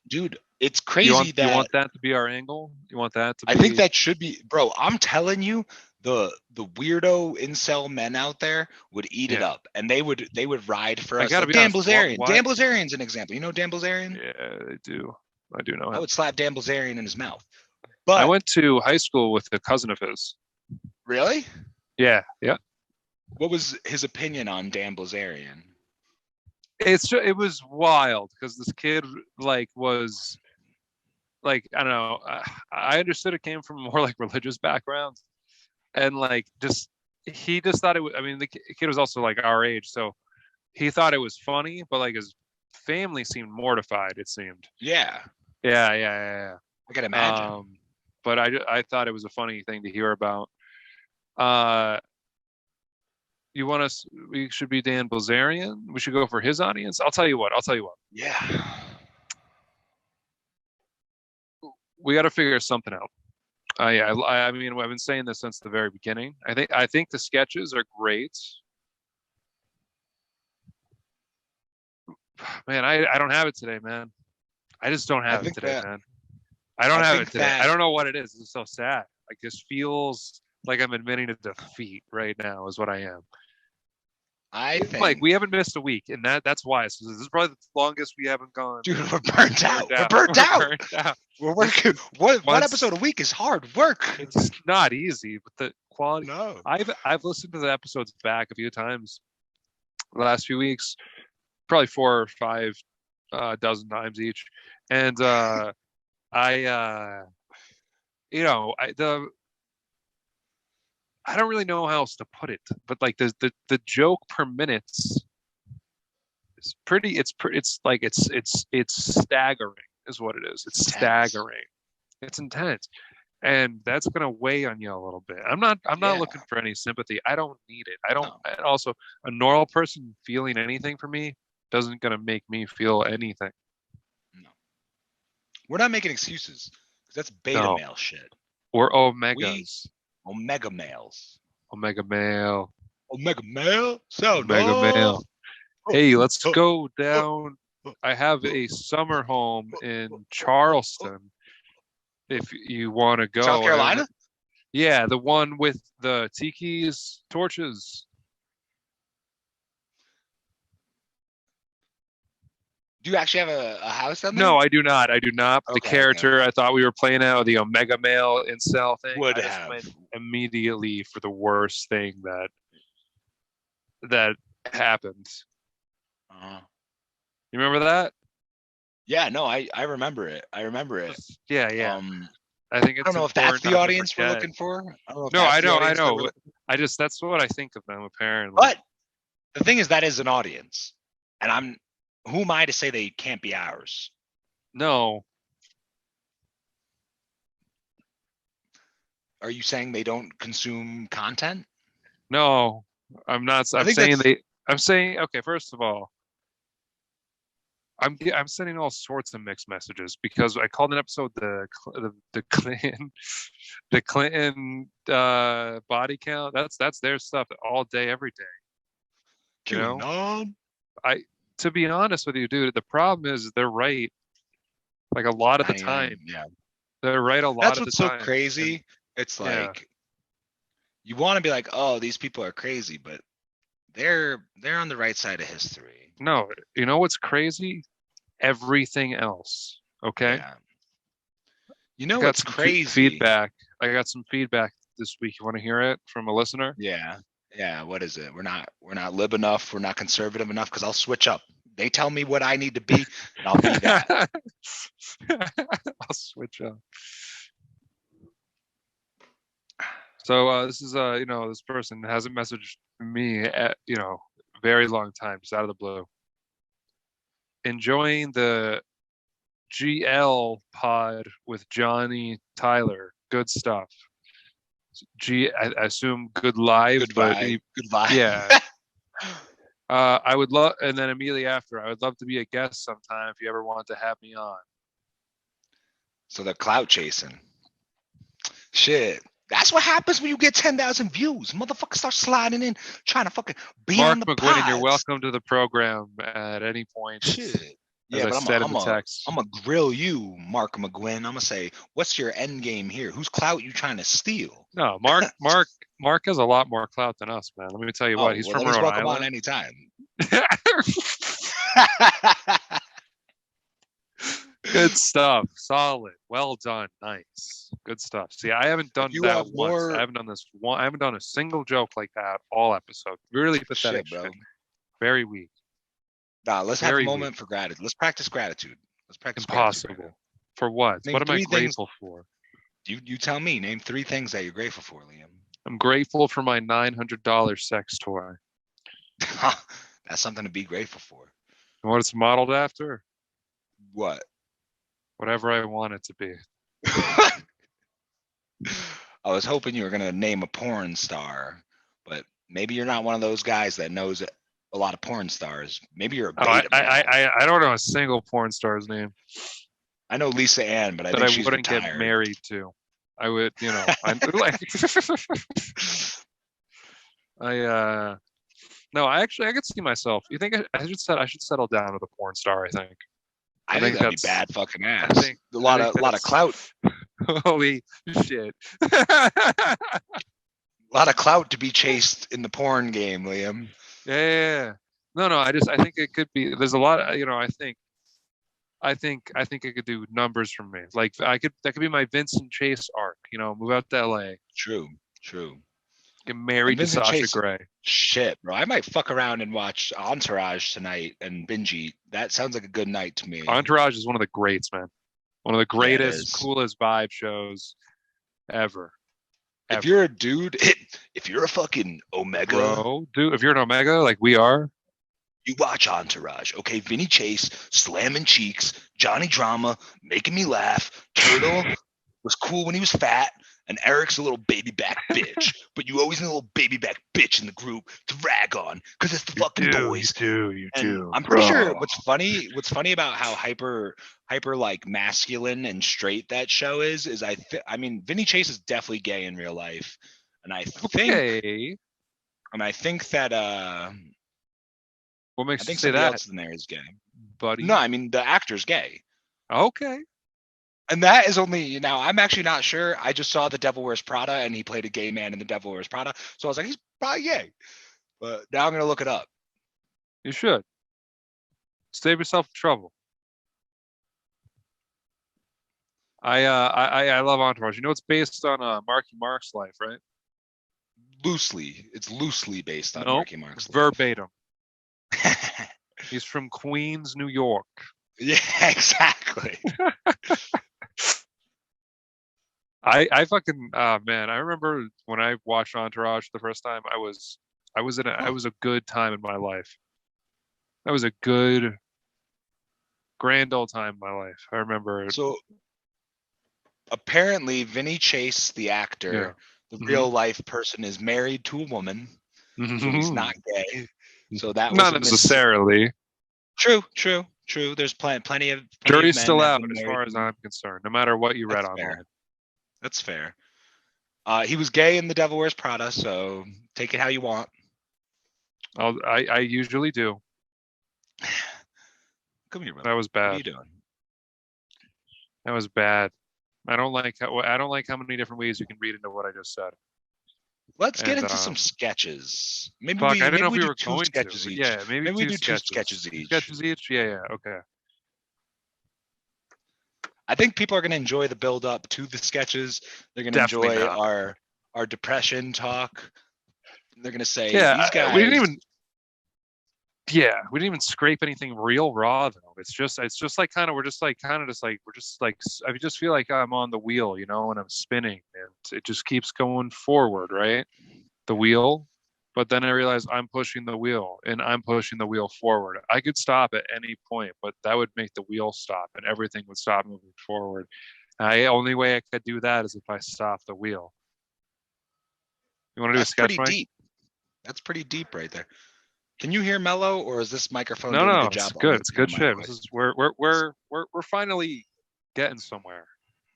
Speaker 1: Dude, it's crazy
Speaker 2: you want that to be our angle? You want that to be...
Speaker 1: I think that should be, bro, I'm telling you, the weirdo incel men out there would eat it up, and they would ride for us. Like Dan Bilzerian. Dan Bilzerian's an example. You know Dan Bilzerian?
Speaker 2: Yeah, I do know him.
Speaker 1: I would slap Dan Bilzerian in his mouth. But
Speaker 2: I went to high school with a cousin of his.
Speaker 1: Really?
Speaker 2: Yeah.
Speaker 1: What was his opinion on Dan Bilzerian?
Speaker 2: It was wild because this kid was like, I don't know. I understood it came from more like religious backgrounds, and he just thought it was. I mean, the kid was also like our age, so he thought it was funny, but like his family seemed mortified. It seemed.
Speaker 1: Yeah.
Speaker 2: I
Speaker 1: can imagine.
Speaker 2: But I thought it was a funny thing to hear about. You want us? We should be Dan Bilzerian. We should go for his audience. I'll tell you what.
Speaker 1: Yeah.
Speaker 2: We got to figure something out. I mean, I've been saying this since the very beginning. I think the sketches are great. Man, I don't have it today, man. I just don't have it today, man. I don't have it today. I don't know what it is. It's so sad. Like, this feels like I'm admitting to defeat right now is what I am.
Speaker 1: I think
Speaker 2: like we haven't missed a week, and that's why. So this is probably the longest we haven't gone.
Speaker 1: Dude, we're burnt out. We're burnt out. We're working. One episode a week is hard work.
Speaker 2: It's not easy, but the quality.
Speaker 1: No.
Speaker 2: I've listened to the episodes back a few times the last few weeks, probably 4 or 5 dozen times each, and I don't really know how else to put it, but like the joke per minute is pretty. It's staggering, is what it is. It's staggering. It's intense, and that's gonna weigh on you a little bit. I'm not looking for any sympathy. I don't need it. I don't. No. And also, a normal person feeling anything for me doesn't gonna make me feel anything.
Speaker 1: No, we're not making excuses because that's beta male shit.
Speaker 2: Or omegas.
Speaker 1: Omega males.
Speaker 2: Omega male.
Speaker 1: Omega male? So
Speaker 2: Omega male. Hey, let's go down. I have a summer home in Charleston. if you want to go.
Speaker 1: South Carolina?
Speaker 2: Yeah, the one with the tiki's torches.
Speaker 1: Do you actually have a house down there?
Speaker 2: No, I do not. I do not. The
Speaker 1: Okay, okay.
Speaker 2: character I thought we were playing out, the Omega Male incel thing,
Speaker 1: Would
Speaker 2: I just
Speaker 1: have.
Speaker 2: went immediately for the worst thing that happened.
Speaker 1: Uh-huh.
Speaker 2: You remember that?
Speaker 1: Yeah, no, I remember it. I remember it.
Speaker 2: Yeah, yeah.
Speaker 1: Um,
Speaker 2: I think
Speaker 1: I
Speaker 2: it's
Speaker 1: don't know if that's
Speaker 2: important
Speaker 1: the
Speaker 2: not to
Speaker 1: audience we're
Speaker 2: forget.
Speaker 1: looking for. I don't know if
Speaker 2: No,
Speaker 1: that's
Speaker 2: I
Speaker 1: the
Speaker 2: know, I
Speaker 1: audience that we're
Speaker 2: know.
Speaker 1: looking
Speaker 2: I just that's what I think of them apparently.
Speaker 1: But the thing is, that is an audience, and who am I to say they can't be ours?
Speaker 2: No,
Speaker 1: Are you saying they don't consume content?
Speaker 2: no, I'm not.
Speaker 1: I
Speaker 2: I'm
Speaker 1: think
Speaker 2: saying
Speaker 1: that's
Speaker 2: they. I'm saying okay. First of all, I'm sending all sorts of mixed messages because I called an episode the Clinton the Clinton body count. That's their stuff all day every day. You know,
Speaker 1: QAnon.
Speaker 2: I to be honest with you, dude, the problem is they're right like a lot of the
Speaker 1: 99.
Speaker 2: time.
Speaker 1: Yeah,
Speaker 2: They're right a lot
Speaker 1: that's
Speaker 2: of the
Speaker 1: what's so
Speaker 2: time. And
Speaker 1: crazy. It's
Speaker 2: yeah,
Speaker 1: like you want to be like, oh, these people are crazy, but they're on the right side of history.
Speaker 2: no, you know what's crazy? Everything else. Okay.
Speaker 1: Yeah. You know
Speaker 2: I got
Speaker 1: what's
Speaker 2: some
Speaker 1: crazy?
Speaker 2: feedback. I got some feedback this week. You want to hear it from a listener?
Speaker 1: Yeah. Yeah. What is it? We're not lib enough. We're not conservative enough because I'll switch up. They tell me what I need to be, and I'll be that.
Speaker 2: I'll switch up. So this is this person hasn't messaged me at very long time, just out of the blue. Enjoying the GL pod with Johnny Tyler. Good stuff. I assume good live,
Speaker 1: Good
Speaker 2: but
Speaker 1: vibe. Good vibe.
Speaker 2: yeah. I would love, and then immediately after, I would love to be a guest sometime if you ever want to have me on.
Speaker 1: So they're clout chasing. Shit. That's what happens when you get 10,000 views. Motherfuckers start sliding in, trying to fucking be
Speaker 2: Mark
Speaker 1: on the
Speaker 2: McGuinn, you're
Speaker 1: pods.
Speaker 2: welcome to the program at any point.
Speaker 1: Shit.
Speaker 2: As
Speaker 1: Yeah,
Speaker 2: I
Speaker 1: but
Speaker 2: said in the text.
Speaker 1: I'm gonna grill you, Mark McGuinn. I'm gonna say, what's your end game here? Whose clout you trying to steal?
Speaker 2: No, Mark has a lot more clout than us, man. Let me tell you what, he's
Speaker 1: well,
Speaker 2: from
Speaker 1: then he's
Speaker 2: Rhode
Speaker 1: welcome on
Speaker 2: Island.
Speaker 1: anytime.
Speaker 2: Good stuff. Solid. Well done. Nice. Good stuff. See, I haven't done
Speaker 1: you
Speaker 2: that
Speaker 1: have
Speaker 2: once.
Speaker 1: more
Speaker 2: I haven't done this one. I haven't done a single joke like that all episode. Really pathetic
Speaker 1: shit, bro.
Speaker 2: Very weak.
Speaker 1: Nah, let's have a
Speaker 2: Very
Speaker 1: moment
Speaker 2: weak.
Speaker 1: for gratitude. Let's practice gratitude. Let's practice
Speaker 2: Impossible.
Speaker 1: gratitude.
Speaker 2: For what?
Speaker 1: Name
Speaker 2: What am I
Speaker 1: 3 things.
Speaker 2: grateful for?
Speaker 1: You tell me. Name 3 things that you're grateful for, Liam.
Speaker 2: I'm grateful for my $900 sex toy.
Speaker 1: That's something to be grateful for.
Speaker 2: And what it's modeled after?
Speaker 1: What?
Speaker 2: Whatever I want it to be.
Speaker 1: I was hoping you were gonna name a porn star, but maybe you're not one of those guys that knows a lot of porn stars. Maybe you're a beta male.
Speaker 2: I don't know a single porn star's name
Speaker 1: I know Lisa Ann, but I
Speaker 2: that
Speaker 1: think
Speaker 2: I
Speaker 1: she's
Speaker 2: wouldn't
Speaker 1: retired.
Speaker 2: get married to. I would, I'm like, no, I could see myself. You think I should settle down with a porn star? I think.
Speaker 1: I think that'd be bad fucking ass. A lot of clout.
Speaker 2: Holy shit.
Speaker 1: A lot of clout to be chased in the porn game, Liam.
Speaker 2: Yeah. No. I think it could be. There's a lot. I think it could do numbers for me. Like that could be my Vincent Chase arc. Move out to LA.
Speaker 1: True.
Speaker 2: Get married to Sasha
Speaker 1: Chase,
Speaker 2: Grey.
Speaker 1: Shit, bro. I might fuck around and watch Entourage tonight and binge eat. That sounds like a good night to me.
Speaker 2: Entourage is one of the greats, man. One of the greatest, coolest vibe shows ever.
Speaker 1: If you're a dude, if you're a fucking Omega,
Speaker 2: bro, dude, if you're an Omega like we are,
Speaker 1: you watch Entourage, okay? Vinny Chase slamming cheeks, Johnny Drama making me laugh. Turtle was cool when he was fat, and Eric's a little baby back bitch. But you always need a little baby back bitch in the group to rag on because it's the fucking boys.
Speaker 2: You do.
Speaker 1: I'm pretty sure what's funny about how hyper like masculine and straight that show is I mean Vinny Chase is definitely gay in real life, and I think that
Speaker 2: what makes
Speaker 1: I think
Speaker 2: you say
Speaker 1: somebody
Speaker 2: that?
Speaker 1: else in there is gay,
Speaker 2: buddy?
Speaker 1: No, I mean the actor's gay.
Speaker 2: Okay.
Speaker 1: And that is only now. I'm actually not sure. I just saw The Devil Wears Prada, and he played a gay man in The Devil Wears Prada. So I was like, he's probably gay. But now I'm gonna look it up.
Speaker 2: You should save yourself trouble. I love Entourage. You know it's based on Marky Mark's life, right?
Speaker 1: Loosely, it's loosely based on
Speaker 2: No,
Speaker 1: Marky Mark's life.
Speaker 2: verbatim. He's from Queens, New York.
Speaker 1: Yeah, exactly.
Speaker 2: I fucking man, I remember when I watched Entourage the first time. I was a good time in my life. That was a good grand old time in my life. I remember.
Speaker 1: So apparently, Vinny Chase, the actor, the real life person, is married to a woman, so he's not gay. So that was
Speaker 2: not necessarily.
Speaker 1: True. There's plenty of
Speaker 2: jury's
Speaker 1: men
Speaker 2: still
Speaker 1: that have
Speaker 2: out
Speaker 1: been
Speaker 2: as
Speaker 1: married
Speaker 2: far as
Speaker 1: and-
Speaker 2: I'm concerned. No matter what you read
Speaker 1: That's
Speaker 2: online.
Speaker 1: fair. That's fair. He was gay in The Devil Wears Prada, so take it how you want.
Speaker 2: I usually do.
Speaker 1: Come here, brother.
Speaker 2: That was
Speaker 1: What are
Speaker 2: bad.
Speaker 1: you doing?
Speaker 2: That was bad. I don't like how many different ways you can read into what I just said.
Speaker 1: Let's get
Speaker 2: And,
Speaker 1: into some sketches. Maybe
Speaker 2: Fuck,
Speaker 1: we
Speaker 2: I didn't know if
Speaker 1: we
Speaker 2: we
Speaker 1: do
Speaker 2: were
Speaker 1: two
Speaker 2: going
Speaker 1: sketches
Speaker 2: to.
Speaker 1: each.
Speaker 2: Yeah, maybe
Speaker 1: we
Speaker 2: two
Speaker 1: do two
Speaker 2: sketches.
Speaker 1: sketches each.
Speaker 2: Sketches each? Yeah, okay.
Speaker 1: I think people are going to enjoy the build up to the sketches. They're going to
Speaker 2: Definitely
Speaker 1: enjoy
Speaker 2: not.
Speaker 1: our depression talk. They're going to say
Speaker 2: Yeah,
Speaker 1: these guys.
Speaker 2: we didn't even scrape anything real raw though. It's just like kind of we're just like I just feel like I'm on the wheel, you know, and I'm spinning and it just keeps going forward, right? The wheel. But then I realize I'm pushing the wheel and I'm pushing the wheel forward. I could stop at any point, but that would make the wheel stop and everything would stop moving forward. Only way I could do that is if I stop the wheel. You want to do a
Speaker 1: That's
Speaker 2: sketch,
Speaker 1: pretty
Speaker 2: Mike?
Speaker 1: deep. That's pretty deep right there. Can you hear Mello, or is this microphone
Speaker 2: No,
Speaker 1: doing a
Speaker 2: no,
Speaker 1: good
Speaker 2: it's
Speaker 1: job?
Speaker 2: good. It's good
Speaker 1: my
Speaker 2: shit.
Speaker 1: voice?
Speaker 2: This is we're finally getting somewhere.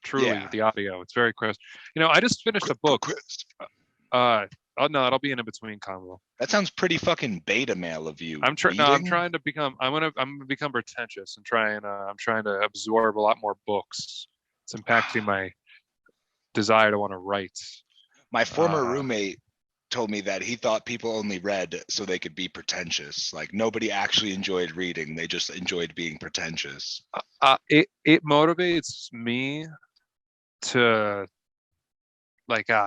Speaker 2: Truly,
Speaker 1: Yeah.
Speaker 2: with the audio, it's very crisp. You know, I just finished a book. Oh no, it'll be in between convo.
Speaker 1: That sounds pretty fucking beta male of you.
Speaker 2: I'm trying to become. I'm gonna become pretentious and I'm trying to absorb a lot more books. It's impacting my desire to want to write.
Speaker 1: My former roommate told me that he thought people only read so they could be pretentious. Like nobody actually enjoyed reading; they just enjoyed being pretentious.
Speaker 2: It motivates me to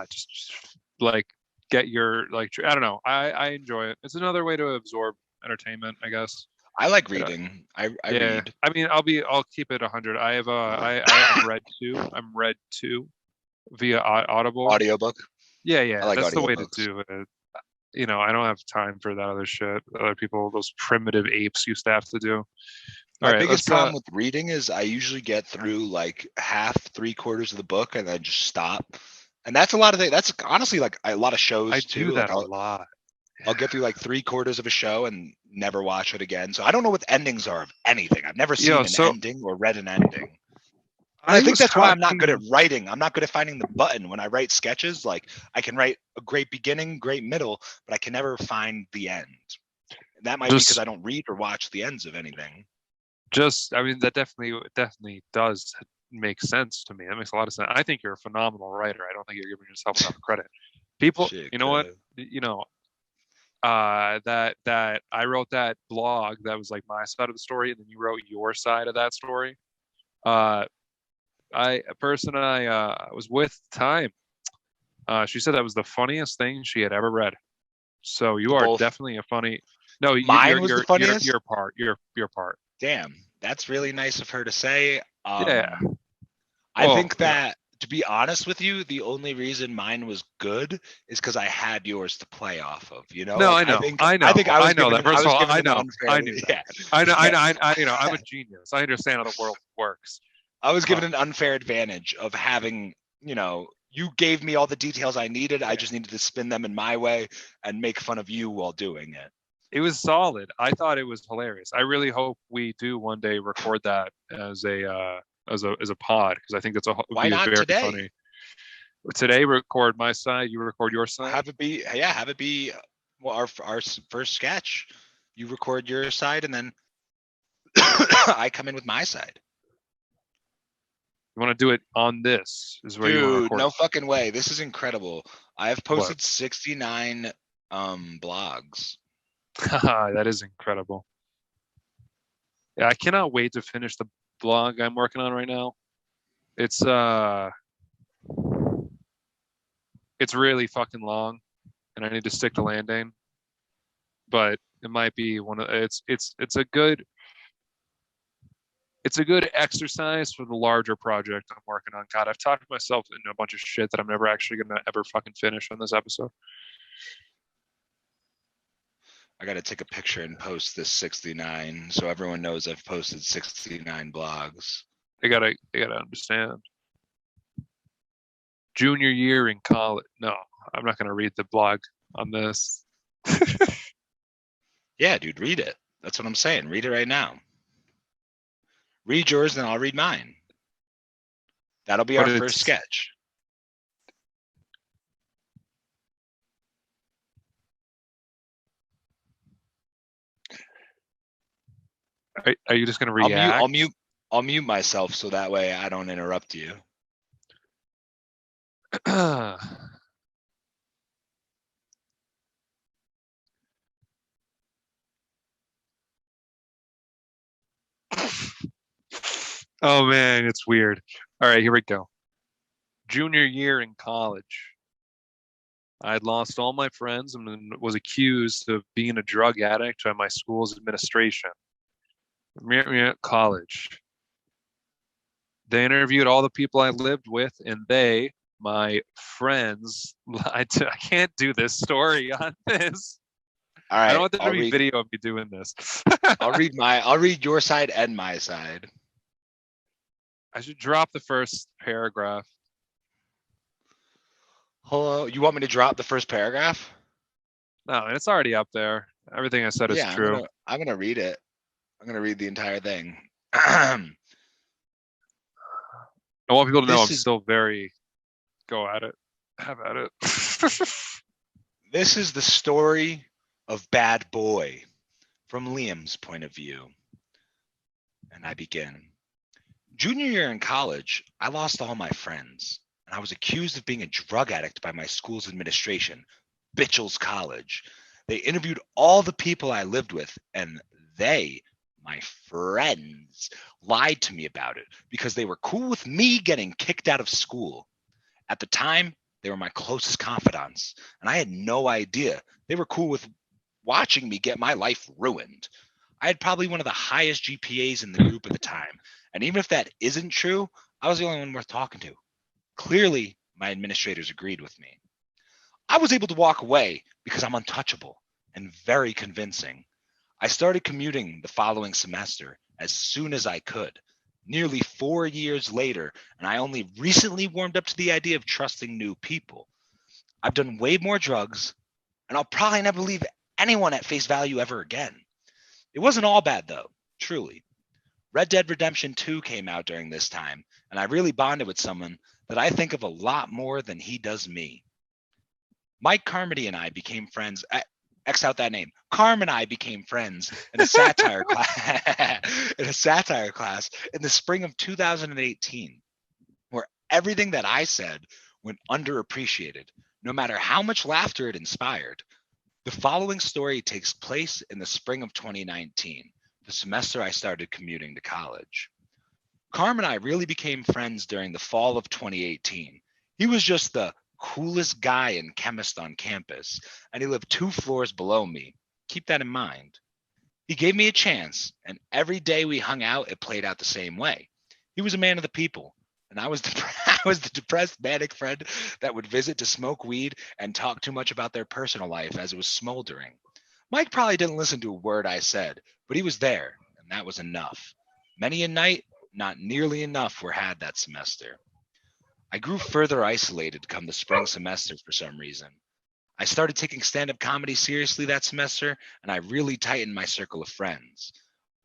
Speaker 2: just like get your I don't know. I enjoy it. It's another way to absorb entertainment, I guess.
Speaker 1: I like reading. I read.
Speaker 2: I mean, I'll keep it 100. I'm read two via Audible.
Speaker 1: Audiobook.
Speaker 2: Yeah.
Speaker 1: I like
Speaker 2: That's the way to
Speaker 1: audiobooks.
Speaker 2: do it. You know, I don't have time for that other shit. Other people, those primitive apes used to have to do.
Speaker 1: My biggest problem with reading is I usually get through like half, 3/4 of the book and then just stop. And that's a lot of things. That's honestly like a lot of shows
Speaker 2: I
Speaker 1: too.
Speaker 2: do that
Speaker 1: like
Speaker 2: a lot.
Speaker 1: I'll get through like 3/4 of a show and never watch it again. So I don't know what the endings are of anything. I've never seen an ending or read an ending. And I think that's why I'm not good at writing. I'm not good at finding the button when I write sketches. Like I can write a great beginning, great middle, but I can never find the end. And that might be because I don't read or watch the ends of anything.
Speaker 2: I mean, that definitely does make sense to me. That makes a lot of sense. I think you're a phenomenal writer. I don't think you're giving yourself enough credit. People, you know what? You know, that I wrote that blog that was like my side of the story, and then you wrote your side of that story. A person I was with time, she said that was the funniest thing she had ever read. So you are definitely a funny. No,
Speaker 1: mine was the funniest.
Speaker 2: Your part.
Speaker 1: Damn, that's really nice of her to say.
Speaker 2: Yeah.
Speaker 1: I think that, to be honest with you, the only reason mine was good is because I had yours to play off of. You know?
Speaker 2: No,
Speaker 1: like,
Speaker 2: I know.
Speaker 1: I know that.
Speaker 2: First of all, I knew
Speaker 1: that.
Speaker 2: I know. You know, I'm a genius. I understand how the world works.
Speaker 1: I was given an unfair advantage of having, you know, you gave me all the details I needed. I just needed to spin them in my way and make fun of you while doing it.
Speaker 2: It was solid. I thought it was hilarious. I really hope we do one day record that as a pod, because I think that's
Speaker 1: Why not
Speaker 2: very
Speaker 1: today?
Speaker 2: funny. Today, record my side. You record your side.
Speaker 1: Have it be well, our first sketch. You record your side, and then I come in with my side.
Speaker 2: You want to do it on this? Is where you want to
Speaker 1: Dude,
Speaker 2: record
Speaker 1: no
Speaker 2: it.
Speaker 1: fucking way. This is incredible. I have
Speaker 2: What?
Speaker 1: posted 69 blogs.
Speaker 2: That is incredible. Yeah, I cannot wait to finish the blog I'm working on right now. It's really fucking long, and I need to stick to landing. But it might be one of it's a good exercise for the larger project I'm working on. God, I've talked myself into a bunch of shit that I'm never actually gonna ever fucking finish on this episode.
Speaker 1: I got to take a picture and post this 69 so everyone knows I've posted 69 blogs.
Speaker 2: They gotta understand. Junior year in college. No, I'm not gonna read the blog on this.
Speaker 1: Yeah, dude, read it. That's what I'm saying. Read it right now. Read yours, then I'll read mine. That'll be
Speaker 2: But
Speaker 1: our first sketch.
Speaker 2: Are you just gonna react?
Speaker 1: I'll mute myself so that way I don't interrupt you.
Speaker 2: Oh man, it's weird. All right, here we go. Junior year in college. I had lost all my friends and was accused of being a drug addict by my school's administration. College. They interviewed all the people I lived with, and my friends, I can't do this story on this.
Speaker 1: All right,
Speaker 2: I don't want there to be video of me doing this.
Speaker 1: I'll read your side and my side.
Speaker 2: I should drop the first paragraph.
Speaker 1: Hello, you want me to drop the first paragraph?
Speaker 2: No, it's already up there. Everything I said is true.
Speaker 1: I'm gonna read it. I'm gonna read the entire thing. I
Speaker 2: want people to know I'm still very go at it. Have at it.
Speaker 1: This is the story of Bad Boy from Liam's point of view. And I begin. Junior year in college, I lost all my friends, and I was accused of being a drug addict by my school's administration, Bitchell's College. They interviewed all the people I lived with, and they, my friends, lied to me about it because they were cool with me getting kicked out of school. At the time, they were my closest confidants, and I had no idea they were cool with watching me get my life ruined. I had probably one of the highest GPAs in the group at the time, and even if that isn't true, I was the only one worth talking to. Clearly, my administrators agreed with me. I was able to walk away because I'm untouchable and very convincing. I started commuting the following semester as soon as I could, nearly 4 years later, and I only recently warmed up to the idea of trusting new people. I've done way more drugs, and I'll probably never leave anyone at face value ever again. It wasn't all bad, though, truly. Red Dead Redemption 2 came out during this time, and I really bonded with someone that I think of a lot more than he does me. Mike Carmody and I became friends. X out that name. Carm and I became friends in a satire class in the spring of 2018, where everything that I said went underappreciated, no matter how much laughter it inspired. The following story takes place in the spring of 2019, the semester I started commuting to college. Carm and I really became friends during the fall of 2018. He was just the coolest guy and chemist on campus, and he lived 2 floors below me. Keep that in mind. He gave me a chance, and every day we hung out, it played out the same way. He was a man of the people, and I was the depressed manic friend that would visit to smoke weed and talk too much about their personal life as it was smoldering. Mike probably didn't listen to a word I said, but he was there, and that was enough. Many a night, not nearly enough were had that semester. I grew further isolated come the spring semester for some reason. I started taking stand-up comedy seriously that semester, and I really tightened my circle of friends.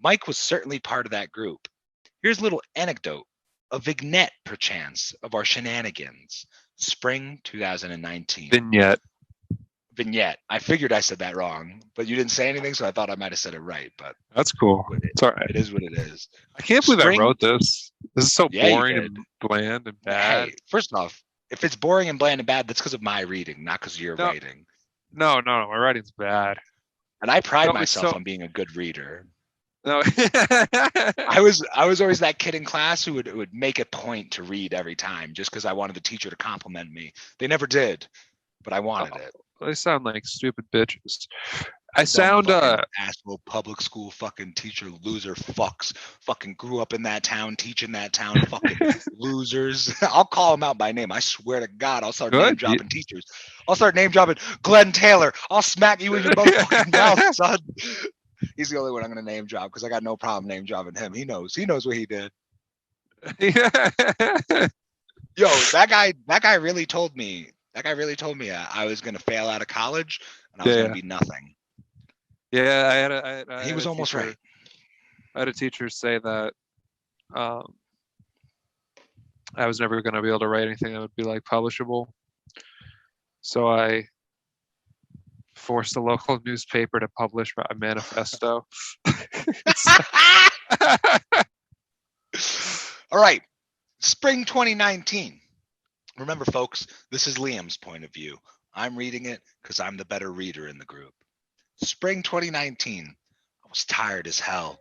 Speaker 1: Mike was certainly part of that group. Here's a little anecdote, a vignette, perchance, of our shenanigans. Spring 2019.
Speaker 2: Vignette.
Speaker 1: vignette. I figured I said that wrong, but you didn't say anything, so I thought I might have said it right. But
Speaker 2: That's cool.
Speaker 1: it,
Speaker 2: It's all right.
Speaker 1: it is what it is.
Speaker 2: I can't believe I
Speaker 1: Spring.
Speaker 2: wrote this. This is so
Speaker 1: Yeah, you
Speaker 2: boring
Speaker 1: did.
Speaker 2: and bland and bad.
Speaker 1: Hey, first off, if it's boring and bland and bad, that's because of my reading, not because of your
Speaker 2: No,
Speaker 1: writing.
Speaker 2: no, no, no. My writing's bad.
Speaker 1: And I pride
Speaker 2: No, it's
Speaker 1: myself
Speaker 2: so
Speaker 1: on being a good reader.
Speaker 2: no.
Speaker 1: I was always that kid in class who would make a point to read every time just because I wanted the teacher to compliment me. They never did, but I wanted it.
Speaker 2: They sound like stupid bitches. I
Speaker 1: Dumb
Speaker 2: sound
Speaker 1: fucking asshole public school fucking teacher loser fucks. Fucking grew up in that town, teaching that town, fucking losers. I'll call them out by name. I swear to God, I'll start name
Speaker 2: good.
Speaker 1: dropping teachers. I'll start name dropping Glenn Taylor. I'll smack you in your motherfucking mouth, son. He's the only one I'm gonna name drop because I got no problem name dropping him. He knows what he did. Yo, that guy really told me. That guy really told me I was gonna fail out of college and I was gonna
Speaker 2: Yeah.
Speaker 1: be nothing.
Speaker 2: Yeah, I
Speaker 1: He
Speaker 2: had
Speaker 1: was
Speaker 2: a
Speaker 1: almost
Speaker 2: teacher,
Speaker 1: right.
Speaker 2: I had a teacher say that I was never going to be able to write anything that would be like publishable. So I forced the local newspaper to publish my manifesto.
Speaker 1: All right, spring 2019. Remember, folks, this is Liam's point of view. I'm reading it because I'm the better reader in the group. Spring 2019. I was tired as hell.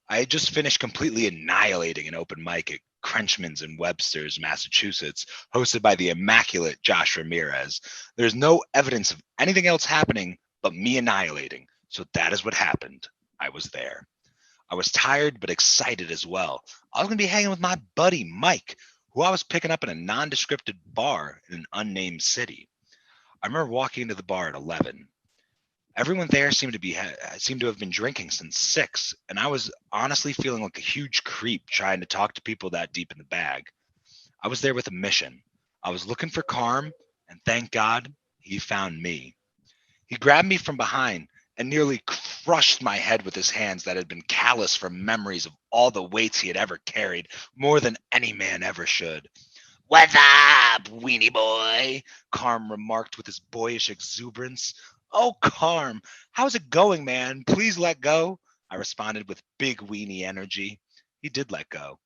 Speaker 1: I had just finished completely annihilating an open mic at Crenchman's in Webster's, Massachusetts, hosted by the immaculate Josh Ramirez. There's no evidence of anything else happening but me annihilating. So that is what happened. I was there. I was tired but excited as well. I was going to be hanging with my buddy Mike, who I was picking up in a nondescript bar in an unnamed city. I remember walking into the bar at 11. Everyone there seemed to have been drinking since 6, and I was honestly feeling like a huge creep trying to talk to people that deep in the bag. I was there with a mission. I was looking for Carm, and thank God he found me. He grabbed me from behind and nearly crushed my head with his hands that had been callous from memories of all the weights he had ever carried, more than any man ever should. "What's up, weenie boy?" Carm remarked with his boyish exuberance. "Oh, Carm, how's it going, man? Please let go," I responded with big weenie energy. He did let go,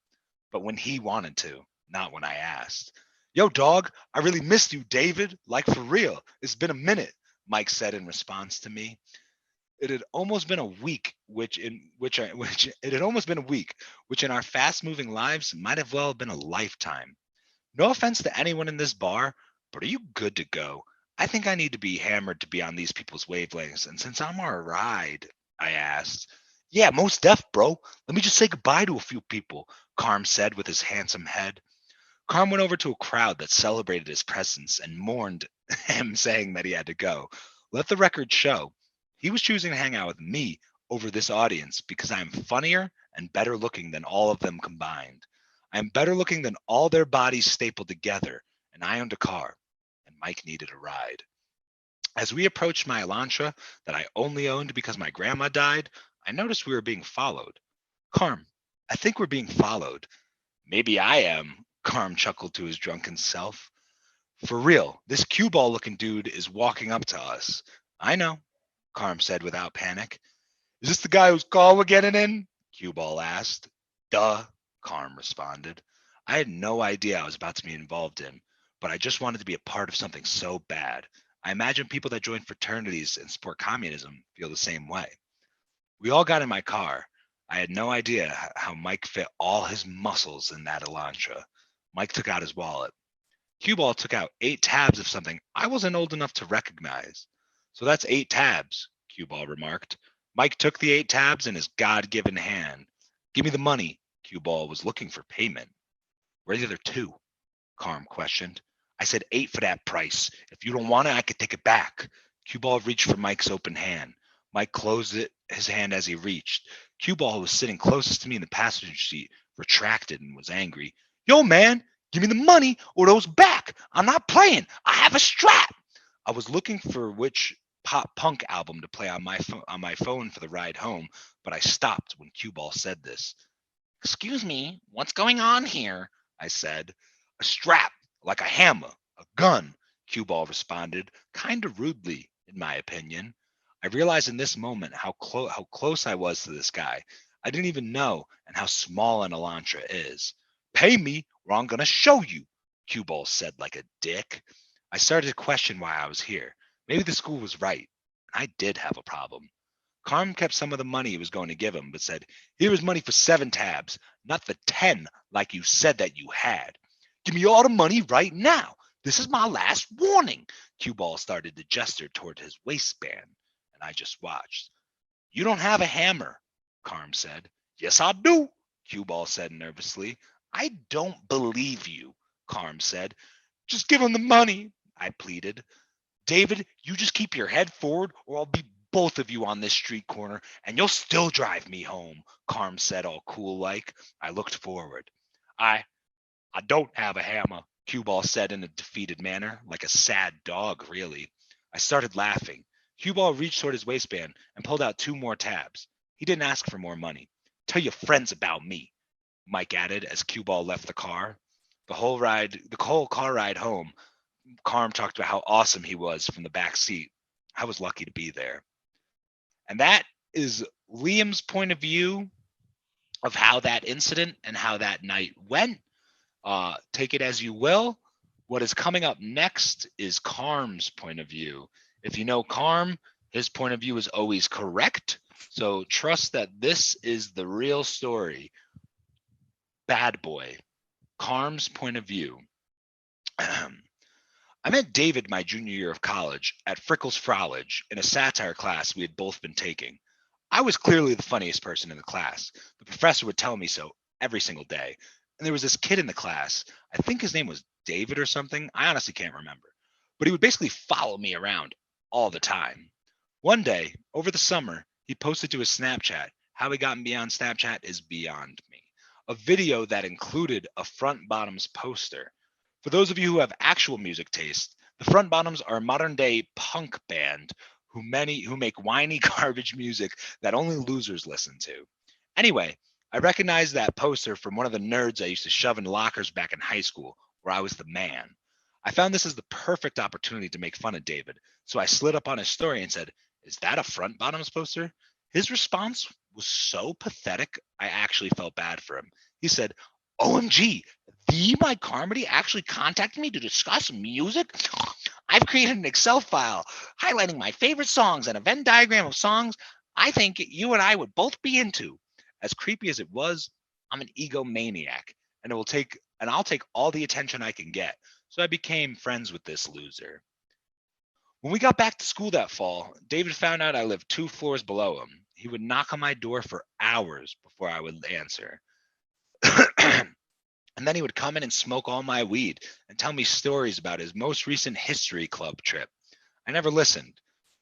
Speaker 1: but when he wanted to, not when I asked. "Yo, dog, I really missed you, David. Like, for real. It's been a minute," Mike said in response to me. It had almost been a week, which in our fast-moving lives might have well been a lifetime. No offense to anyone in this bar, but are you good to go? I think I need to be hammered to be on these people's wavelengths. And since I'm our ride, I asked. "Yeah, most def, bro. Let me just say goodbye to a few people," Carm said with his handsome head. Carm went over to a crowd that celebrated his presence and mourned him, saying that he had to go. Let the record show. He was choosing to hang out with me over this audience because I am funnier and better looking than all of them combined. I am better looking than all their bodies stapled together, and I owned a car, and Mike needed a ride. As we approached my Elantra that I only owned because my grandma died, I noticed we were being followed. "Carm, I think we're being followed." "Maybe I am," Carm chuckled to his drunken self. "For real, this cue ball looking dude is walking up to us." "I know," Carm said without panic. "Is this the guy whose call we're getting in?" Cue ball asked. "Duh," Carm responded. I had no idea I was about to be involved in, but I just wanted to be a part of something so bad. I imagine people that join fraternities and support communism feel the same way. We all got in my car. I had no idea how Mike fit all his muscles in that Elantra. Mike took out his wallet. Cue ball took out 8 tabs of something I wasn't old enough to recognize. "So that's 8 tabs," Cue ball remarked. Mike took the 8 tabs in his God-given hand. "Give me the money." Cue ball was looking for payment. "Where are the other 2?" Carm questioned. "I said 8 for that price. If you don't want it, I could take it back." Cue ball reached for Mike's open hand. Mike closed his hand as he reached. Cue ball, who was sitting closest to me in the passenger seat, retracted and was angry. "Yo, man, give me the money or those back. I'm not playing. I have a strap." I was looking for which pop punk album to play on my phone for the ride home, but I stopped when Cue ball said this. "Excuse me, what's going on here?" I said. "A strap, like a hammer, a gun," Cue ball responded, kind of rudely, in my opinion. I realized in this moment how close I was to this guy. I didn't even know, and how small an Elantra is. Pay me, or I'm gonna show you, Cue Ball said like a dick. I started to question why I was here. Maybe the school was right. I did have a problem. Carm kept some of the money he was going to give him, but said, "Here is money for 7 tabs, not the 10 like you said that you had. Give me all the money right now. This is my last warning." Cue Ball started to gesture toward his waistband, and I just watched. "You don't have a hammer," Carm said. "Yes, I do," Cue Ball said nervously. "I don't believe you," Carm said. "Just give him the money," I pleaded. "David, you just keep your head forward, or I'll beat both of you on this street corner, and you'll still drive me home," Carm said, all cool like. I looked forward. I don't have a hammer," Cue Ball said in a defeated manner, like a sad dog, really. I started laughing. Cue Ball reached toward his waistband and pulled out 2 more tabs. He didn't ask for more money. "Tell your friends about me," Mike added as Cue Ball left the car. The whole car ride home, Carm talked about how awesome he was from the back seat. I was lucky to be there. And that is Liam's point of view of how that incident and how that night went. Take it as you will. What is coming up next is Carm's point of view. If you know Carm, his point of view is always correct. So trust that this is the real story. Bad Boy, Carm's point of view. I met David my junior year of college at Frickles Frolage in a satire class we had both been taking. I was clearly the funniest person in the class. The professor would tell me so every single day. And there was this kid in the class. I think his name was David or something. I honestly can't remember. But he would basically follow me around all the time. One day, over the summer, he posted to his Snapchat. How he got me on Snapchat is beyond me. A video that included a Front Bottoms poster. For those of you who have actual music taste, the Front Bottoms are a modern day punk band who make whiny garbage music that only losers listen to. Anyway, I recognized that poster from one of the nerds I used to shove in lockers back in high school, where I was the man. I found this as the perfect opportunity to make fun of David, so I slid up on his story and said, "Is that a Front Bottoms poster?" His response was so pathetic, I actually felt bad for him. He said, "OMG, the Mike Carmody actually contacted me to discuss music? I've created an Excel file highlighting my favorite songs and a Venn diagram of songs I think you and I would both be into." As creepy as it was, I'm an egomaniac, and I'll take all the attention I can get. So I became friends with this loser. When we got back to school that fall, David found out I lived 2 floors below him. He would knock on my door for hours before I would answer. And then he would come in and smoke all my weed and tell me stories about his most recent history club trip. I never listened,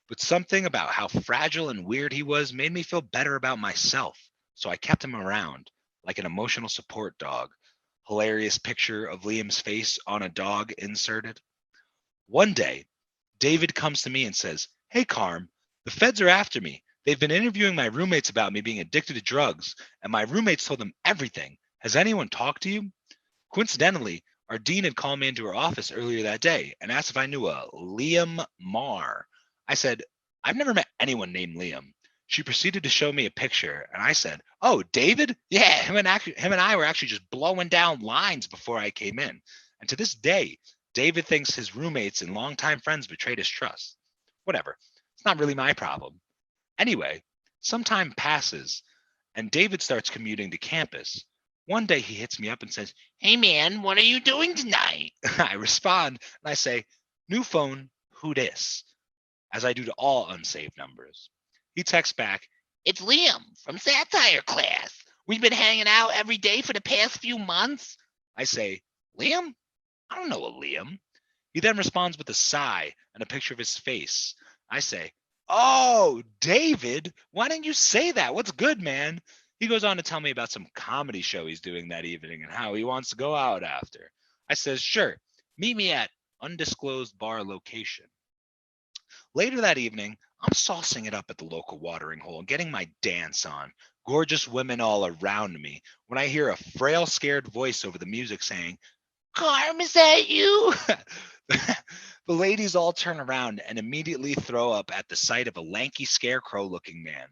Speaker 1: but something about how fragile and weird he was made me feel better about myself. So I kept him around like an emotional support dog. Hilarious picture of Liam's face on a dog inserted. One day, David comes to me and says, "Hey, Carm, the feds are after me. They've been interviewing my roommates about me being addicted to drugs, and my roommates told them everything. Has anyone talked to you?" Coincidentally, our dean had called me into her office earlier that day and asked if I knew a Liam Marr. I said, "I've never met anyone named Liam." She proceeded to show me a picture, and I said, "Oh, David? Yeah, him and I were actually just blowing down lines before I came in." And to this day, David thinks his roommates and longtime friends betrayed his trust. Whatever. It's not really my problem. Anyway, some time passes, and David starts commuting to campus. One day he hits me up and says, "Hey man, what are you doing tonight?" I respond and I say, "New phone, who dis?" As I do to all unsaved numbers. He texts back, "It's Liam from satire class. We've been hanging out every day for the past few months." I say, "Liam? I don't know a Liam." He then responds with a sigh and a picture of his face. I say, "Oh, David, why didn't you say that? What's good, man?" He goes on to tell me about some comedy show he's doing that evening and how he wants to go out after. I says, "Sure, meet me at undisclosed bar location." Later that evening, I'm saucing it up at the local watering hole and getting my dance on. Gorgeous women all around me when I hear a frail, scared voice over the music saying, "Carm, is that you?" The ladies all turn around and immediately throw up at the sight of a lanky scarecrow-looking man.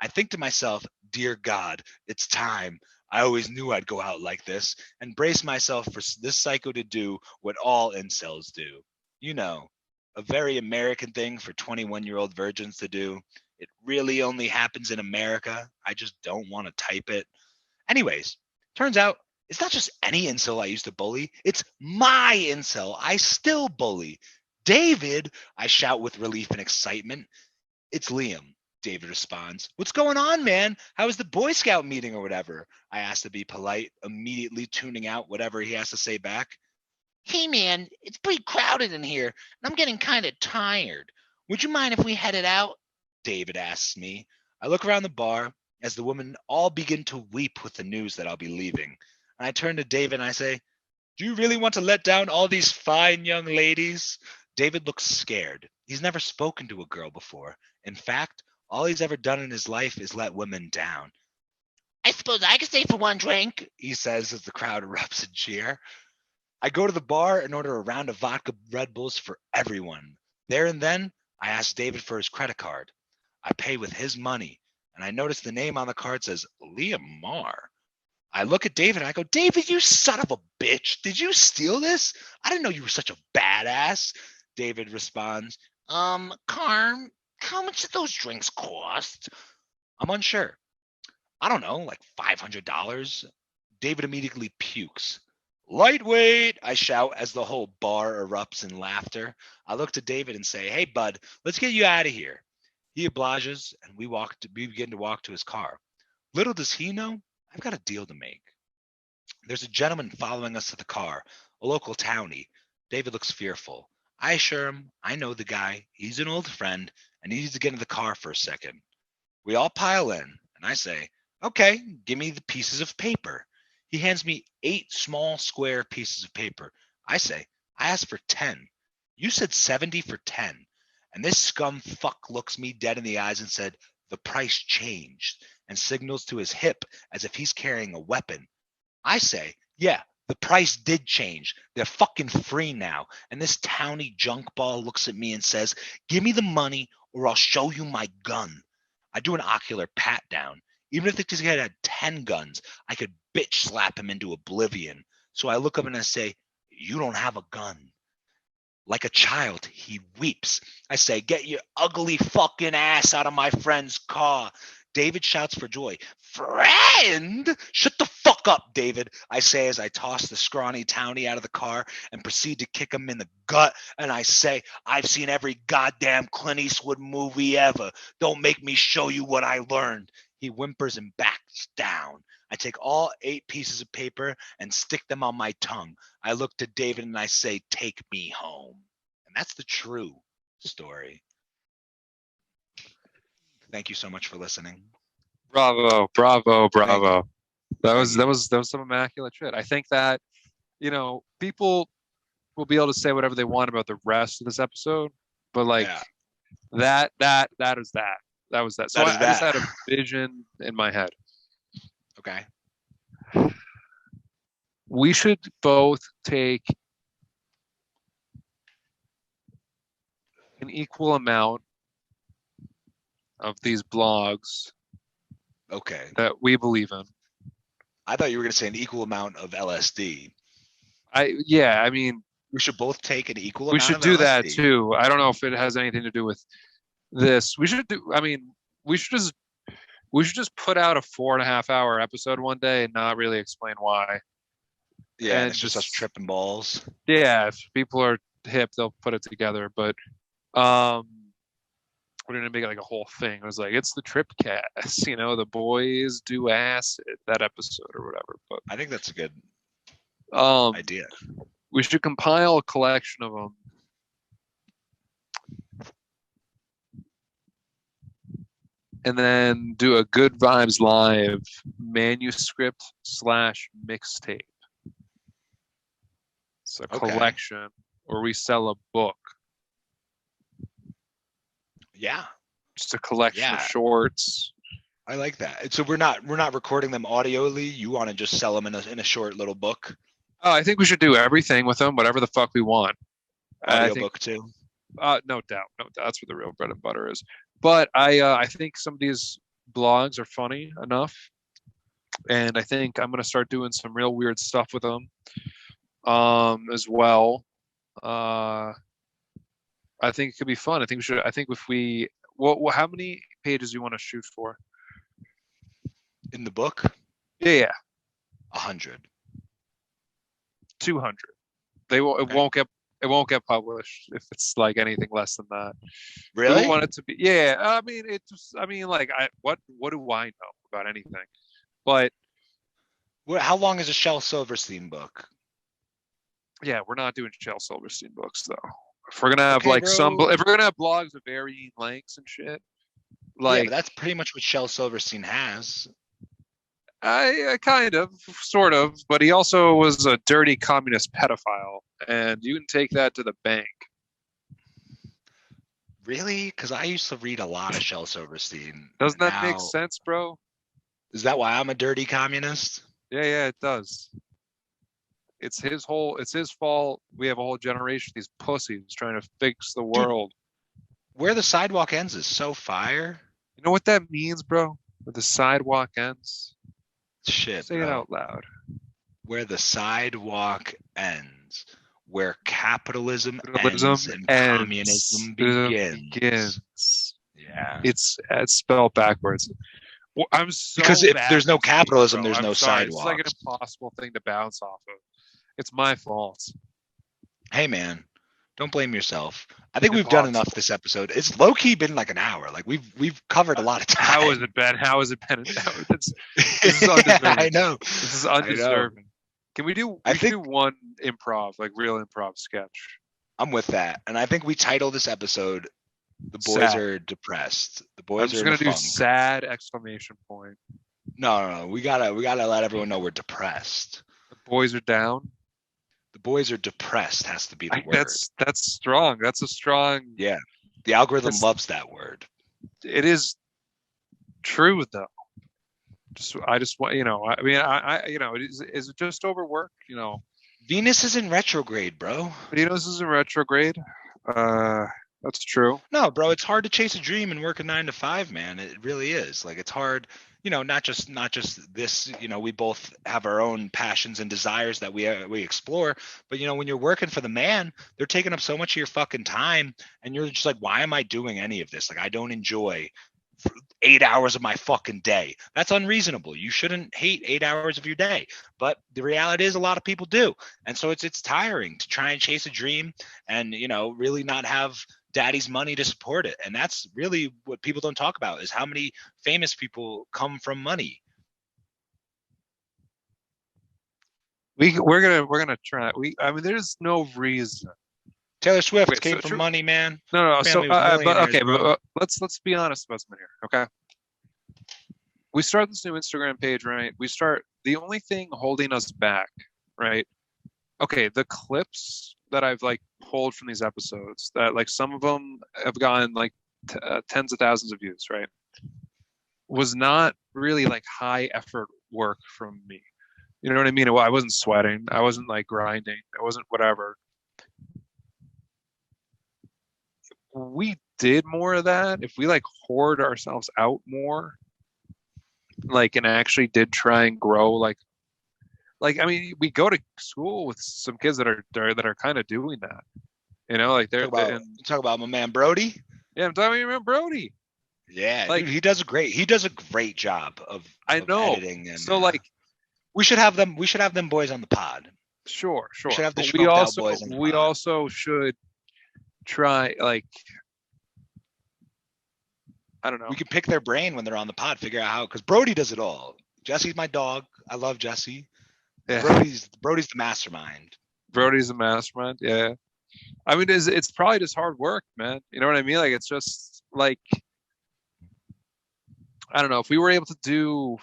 Speaker 1: I think to myself, dear God, it's time. I always knew I'd go out like this, and brace myself for this psycho to do what all incels do. You know, a very American thing for 21-year-old virgins to do. It really only happens in America. I just don't want to type it. Anyways, turns out it's not just any incel I used to bully. It's my incel I still bully. David, I shout with relief and excitement. It's Liam, David responds. What's going on, man? How was the Boy Scout meeting or whatever? I ask to be polite, immediately tuning out whatever he has to say back. Hey, man, it's pretty crowded in here, and I'm getting kind of tired. Would you mind if we headed out? David asks me. I look around the bar as the women all begin to weep with the news that I'll be leaving. And I turn to David and I say, do you really want to let down all these fine young ladies? David looks scared. He's never spoken to a girl before. In fact, all he's ever done in his life is let women down. I suppose I could stay for one drink, he says as the crowd erupts in cheer. I go to the bar and order a round of vodka Red Bulls for everyone. There and then, I ask David for his credit card. I pay with his money, and I notice the name on the card says Liam Marr. I look at David and I go, David, you son of a bitch. Did you steal this? I didn't know you were such a badass. David responds, Carm, how much did those drinks cost? I'm unsure. I don't know, like $500. David immediately pukes. Lightweight, I shout as the whole bar erupts in laughter. I look to David and say, hey, bud, let's get you out of here. He obliges, and we begin to walk to his car. Little does he know, I've got a deal to make. There's a gentleman following us to the car, a local townie. David looks fearful. I assure him I know the guy. He's an old friend and he needs to get in the car for a second. We all pile in, and I say, okay, give me the pieces of paper. He hands me 8 small square pieces of paper. I say, I asked for 10. You said 70 for 10. And this scum fuck looks me dead in the eyes and said, the price changed, and signals to his hip as if he's carrying a weapon. I say, yeah, the price did change. They're fucking free now. And this townie junk ball looks at me and says, give me the money or I'll show you my gun. I do an ocular pat down. Even if this guy had 10 guns, I could bitch slap him into oblivion. So I look up and I say, you don't have a gun. Like a child, he weeps. I say, get your ugly fucking ass out of my friend's car. David shouts for joy. Friend? Shut the fuck up, David, I say as I toss the scrawny townie out of the car and proceed to kick him in the gut. And I say, I've seen every goddamn Clint Eastwood movie ever. Don't make me show you what I learned. He whimpers and backs down. I take all 8 pieces of paper and stick them on my tongue. I look to David and I say, take me home. And that's the true story. Thank you so much for listening.
Speaker 2: Bravo, bravo, bravo. That was some immaculate shit. I think that, people will be able to say whatever they want about the rest of this episode, but that is that. That was that. So I just had a vision in my head.
Speaker 1: Okay.
Speaker 2: We should both take an equal amount of these blogs.
Speaker 1: Okay.
Speaker 2: That we believe in.
Speaker 1: I thought you were going to say an equal amount of LSD. We should both take an equal amount of LSD.
Speaker 2: We should do that too. I don't know if it has anything to do with this. We should just put out a 4.5 hour episode one day and not really explain why.
Speaker 1: Yeah, and it's just us tripping balls.
Speaker 2: Yeah, if people are hip, they'll put it together. But we're gonna make it like a whole thing. It was like, it's the Tripcast, the boys do acid, that episode or whatever. But
Speaker 1: I think that's a good idea.
Speaker 2: We should compile a collection of them. And then do a Good Vibes Live manuscript / mixtape. It's a collection, or we sell a book.
Speaker 1: Yeah.
Speaker 2: Just a collection of shorts.
Speaker 1: I like that. So we're not recording them audioly. You want to just sell them in a short little book?
Speaker 2: Oh, I think we should do everything with them, whatever the fuck we want. I think
Speaker 1: Audiobook too.
Speaker 2: no doubt, no doubt. That's where the real bread and butter is. But I think some of these blogs are funny enough, and I think I'm gonna start doing some real weird stuff with them, as well. Uh, I think it could be fun. I think we should. I think if we, how many pages do you want to shoot for?
Speaker 1: In the book,
Speaker 2: Yeah,
Speaker 1: 100.
Speaker 2: 200. They will. It
Speaker 1: Okay.
Speaker 2: won't get. It won't get published if it's like anything less than that. We
Speaker 1: Really?
Speaker 2: want it to be. Yeah. I mean, it just. I mean, like, what do I know about anything? But
Speaker 1: How long is a Shel Silverstein book?
Speaker 2: yeah, we're not doing Shel Silverstein books though. If we're gonna have
Speaker 1: Okay,
Speaker 2: like
Speaker 1: bro.
Speaker 2: if we're gonna have blogs of varying lengths and shit,
Speaker 1: Yeah,
Speaker 2: like
Speaker 1: but that's pretty much what Shel Silverstein has.
Speaker 2: I kind of, sort of, but he also was a dirty communist pedophile, and you can take that to the bank.
Speaker 1: Really? Because I used to read a lot of Shel Silverstein.
Speaker 2: Doesn't that make
Speaker 1: Now,
Speaker 2: sense, bro?
Speaker 1: is that why I'm a dirty communist?
Speaker 2: Yeah, it does. It's his fault. We have a whole generation of these pussies trying to fix the world.
Speaker 1: Where the sidewalk ends is so fire.
Speaker 2: You know what that means, bro? Where the sidewalk ends?
Speaker 1: Shit,
Speaker 2: Say it
Speaker 1: bro.
Speaker 2: out loud.
Speaker 1: Where the sidewalk ends. Where capitalism
Speaker 2: Capitalism
Speaker 1: ends and
Speaker 2: ends,
Speaker 1: communism begins. Yeah.
Speaker 2: It's spelled backwards. Well, I'm so
Speaker 1: Because if
Speaker 2: bad
Speaker 1: there's no
Speaker 2: at speaking,
Speaker 1: capitalism,
Speaker 2: bro.
Speaker 1: there's
Speaker 2: I'm
Speaker 1: no
Speaker 2: sorry. It's like an
Speaker 1: sidewalks.
Speaker 2: impossible thing to bounce off of. It's my fault.
Speaker 1: Hey, man, don't blame yourself. I think we've done enough this episode. It's low key been like an hour. Like we've covered a lot of time.
Speaker 2: How has it been? How has it been? This is undeserving.
Speaker 1: I know.
Speaker 2: This is undeserving. Can we do?
Speaker 1: I
Speaker 2: We should do one improv, like real improv sketch.
Speaker 1: I'm with that, and I think we title this episode "The Boys
Speaker 2: Sad.
Speaker 1: Are Depressed." The
Speaker 2: I'm
Speaker 1: boys
Speaker 2: just
Speaker 1: are
Speaker 2: gonna
Speaker 1: in a
Speaker 2: do
Speaker 1: funk.
Speaker 2: sad exclamation point.
Speaker 1: No. We gotta let everyone know we're depressed.
Speaker 2: The boys are down.
Speaker 1: The boys are depressed has to be the word.
Speaker 2: That's strong. That's a strong.
Speaker 1: Yeah. The algorithm
Speaker 2: That's-
Speaker 1: loves that word.
Speaker 2: It is true though. I just want, I mean, is it just overwork?
Speaker 1: Venus is in retrograde, bro.
Speaker 2: Venus is in retrograde. That's true.
Speaker 1: No, bro, it's hard to chase a dream and work a 9 to 5, man. It really is. Like it's hard, not just this, we both have our own passions and desires that we explore, but when you're working for the man, they're taking up so much of your fucking time and you're just like, why am I doing any of this? Like I don't enjoy 8 hours of my fucking day. That's unreasonable. You shouldn't hate 8 hours of your day. But the reality is a lot of people do. And so it's tiring to try and chase a dream and, really not have daddy's money to support it. And that's really what people don't talk about is how many famous people come from money.
Speaker 2: We're gonna try. There's no reason.
Speaker 1: Taylor Swift
Speaker 2: Wait,
Speaker 1: came
Speaker 2: so
Speaker 1: from
Speaker 2: true-
Speaker 1: money, man.
Speaker 2: No. So,
Speaker 1: Family was millionaires, bro.
Speaker 2: let's be honest about something here, okay? We start this new Instagram page, right? The only thing holding us back, right? Okay, the clips that I've like pulled from these episodes, that like some of them have gotten like tens of thousands of views, right? Was not really like high effort work from me. You know what I mean? Well, I wasn't sweating. I wasn't like grinding. I wasn't whatever. We did more of that, if we like hoard ourselves out more, like, and actually did try and grow, like I mean, we go to school with some kids that are kind of doing that, like
Speaker 1: Talk about my man Brody.
Speaker 2: Yeah, I'm talking about Brody.
Speaker 1: Yeah,
Speaker 2: like
Speaker 1: dude, he does a great job of editing and
Speaker 2: so like
Speaker 1: we should have them boys on the pod.
Speaker 2: Sure.
Speaker 1: We should have the
Speaker 2: But
Speaker 1: Smoked Out boys on the
Speaker 2: we
Speaker 1: pod.
Speaker 2: also should try, like, I don't know.
Speaker 1: We can pick their brain when they're on the pod, figure out how, because Brody does it all. Jesse's my dog. I love Jesse.
Speaker 2: Yeah.
Speaker 1: Brody's the mastermind.
Speaker 2: Brody's a mastermind. Yeah. I mean, it's probably just hard work, man. You know what I mean? Like, it's just like, I don't know, if we were able to do,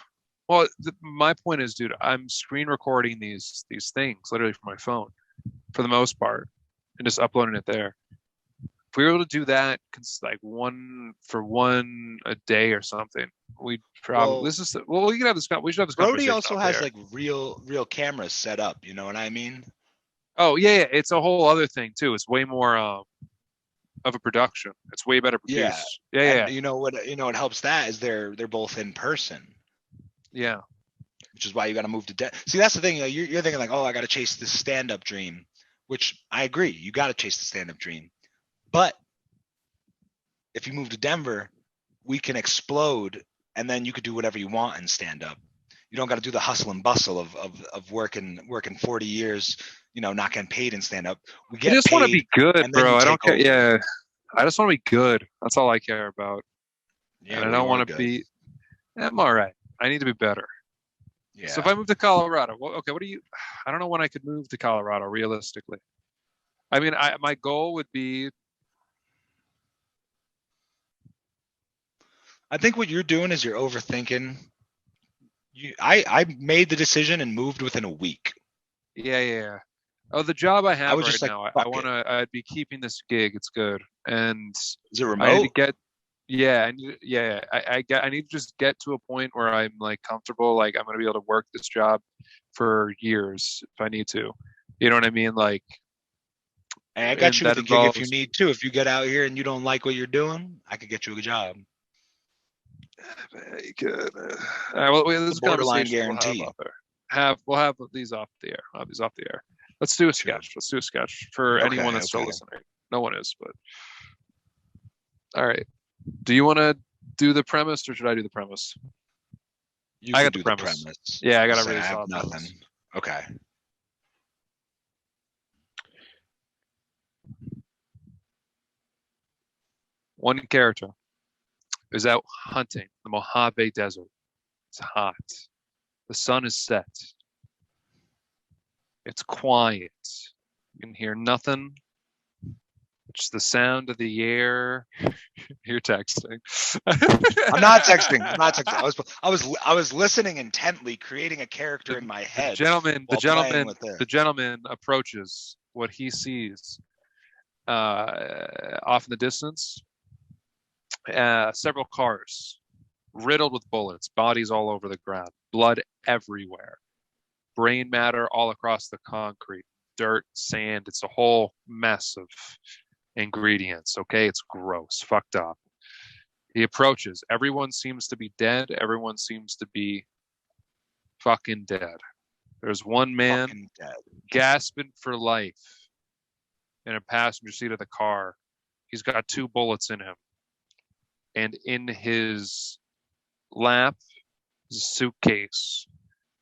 Speaker 2: well, my point is, dude, I'm screen recording these things literally from my phone for the most part and just uploading it there. If we were able to do that, like one a day or something, we'd probably we could have this. We should have this.
Speaker 1: Brody also has like real cameras set up. You know what I mean?
Speaker 2: Oh yeah, it's a whole other thing too. It's way more of a production. It's way better
Speaker 1: Yeah.
Speaker 2: produced. Yeah,
Speaker 1: And
Speaker 2: yeah,
Speaker 1: what helps that is they're both in person,
Speaker 2: yeah.
Speaker 1: which is why you got to move to See, that's the thing. You're thinking like, oh, I got to chase this stand-up dream, which I agree. You got to chase the stand-up dream. But if you move to Denver, we can explode, and then you could do whatever you want in stand-up. You don't got to do the hustle and bustle of working 40 years, not getting paid in stand-up. We
Speaker 2: I
Speaker 1: get
Speaker 2: just want to
Speaker 1: paid,
Speaker 2: be good,
Speaker 1: and then you
Speaker 2: bro. I don't
Speaker 1: take
Speaker 2: care.
Speaker 1: over.
Speaker 2: Yeah, I just want to be good. That's all I care about.
Speaker 1: Yeah,
Speaker 2: And I
Speaker 1: well,
Speaker 2: don't
Speaker 1: you are
Speaker 2: want to
Speaker 1: good.
Speaker 2: be. I'm all right. I need to be better.
Speaker 1: Yeah.
Speaker 2: So if I move to Colorado, well, okay, what do you? I don't know when I could move to Colorado realistically. I mean, my goal would be.
Speaker 1: I think what you're doing is you're overthinking. I made the decision and moved within a week.
Speaker 2: Yeah, yeah, yeah. Oh, the job I
Speaker 1: I
Speaker 2: have
Speaker 1: was
Speaker 2: right
Speaker 1: just like,
Speaker 2: now, I
Speaker 1: fuck
Speaker 2: want
Speaker 1: it.
Speaker 2: to. I'd be keeping this gig. It's good, and
Speaker 1: Is it
Speaker 2: I need to
Speaker 1: remote?
Speaker 2: get. Yeah, yeah. I need to just get to a point where I'm like comfortable. Like I'm gonna be able to work this job for years if I need to. You know what I mean? Like,
Speaker 1: Hey, I got
Speaker 2: and
Speaker 1: you
Speaker 2: that
Speaker 1: with a gig if you
Speaker 2: involves.
Speaker 1: need to. If you get out here and you don't like what you're doing, I could get you a job.
Speaker 2: You could. All right, well, this
Speaker 1: It's a
Speaker 2: is a
Speaker 1: borderline
Speaker 2: conversation we'll have
Speaker 1: guarantee.
Speaker 2: off there. We'll have these off the air. I'll have these off the air. Let's do a
Speaker 1: Sure.
Speaker 2: sketch. Let's do a sketch for anyone that's still listening. No one is, but all right. Do you want to do the premise, or should I do the premise?
Speaker 1: You
Speaker 2: I
Speaker 1: can
Speaker 2: got
Speaker 1: do
Speaker 2: the
Speaker 1: the
Speaker 2: premise.
Speaker 1: premise.
Speaker 2: Yeah, I got a
Speaker 1: Say
Speaker 2: really
Speaker 1: I have
Speaker 2: solid
Speaker 1: nothing.
Speaker 2: premise.
Speaker 1: Okay.
Speaker 2: One character is out hunting the Mojave Desert. It's hot. The sun is set. It's quiet. You can hear nothing. It's the sound of the air. You're texting.
Speaker 1: I'm not texting. I'm not texting. I was listening intently, creating a character in my head.
Speaker 2: The gentleman approaches what he sees off in the distance. Several cars riddled with bullets, bodies all over the ground, blood everywhere, brain matter all across the concrete, dirt, sand. It's a whole mess of ingredients. Okay, it's gross, fucked up. He approaches. Everyone seems to be dead. Everyone seems to be fucking dead. There's one man gasping for life in a passenger seat of the car. He's got 2 bullets in him. And in his lap is a suitcase,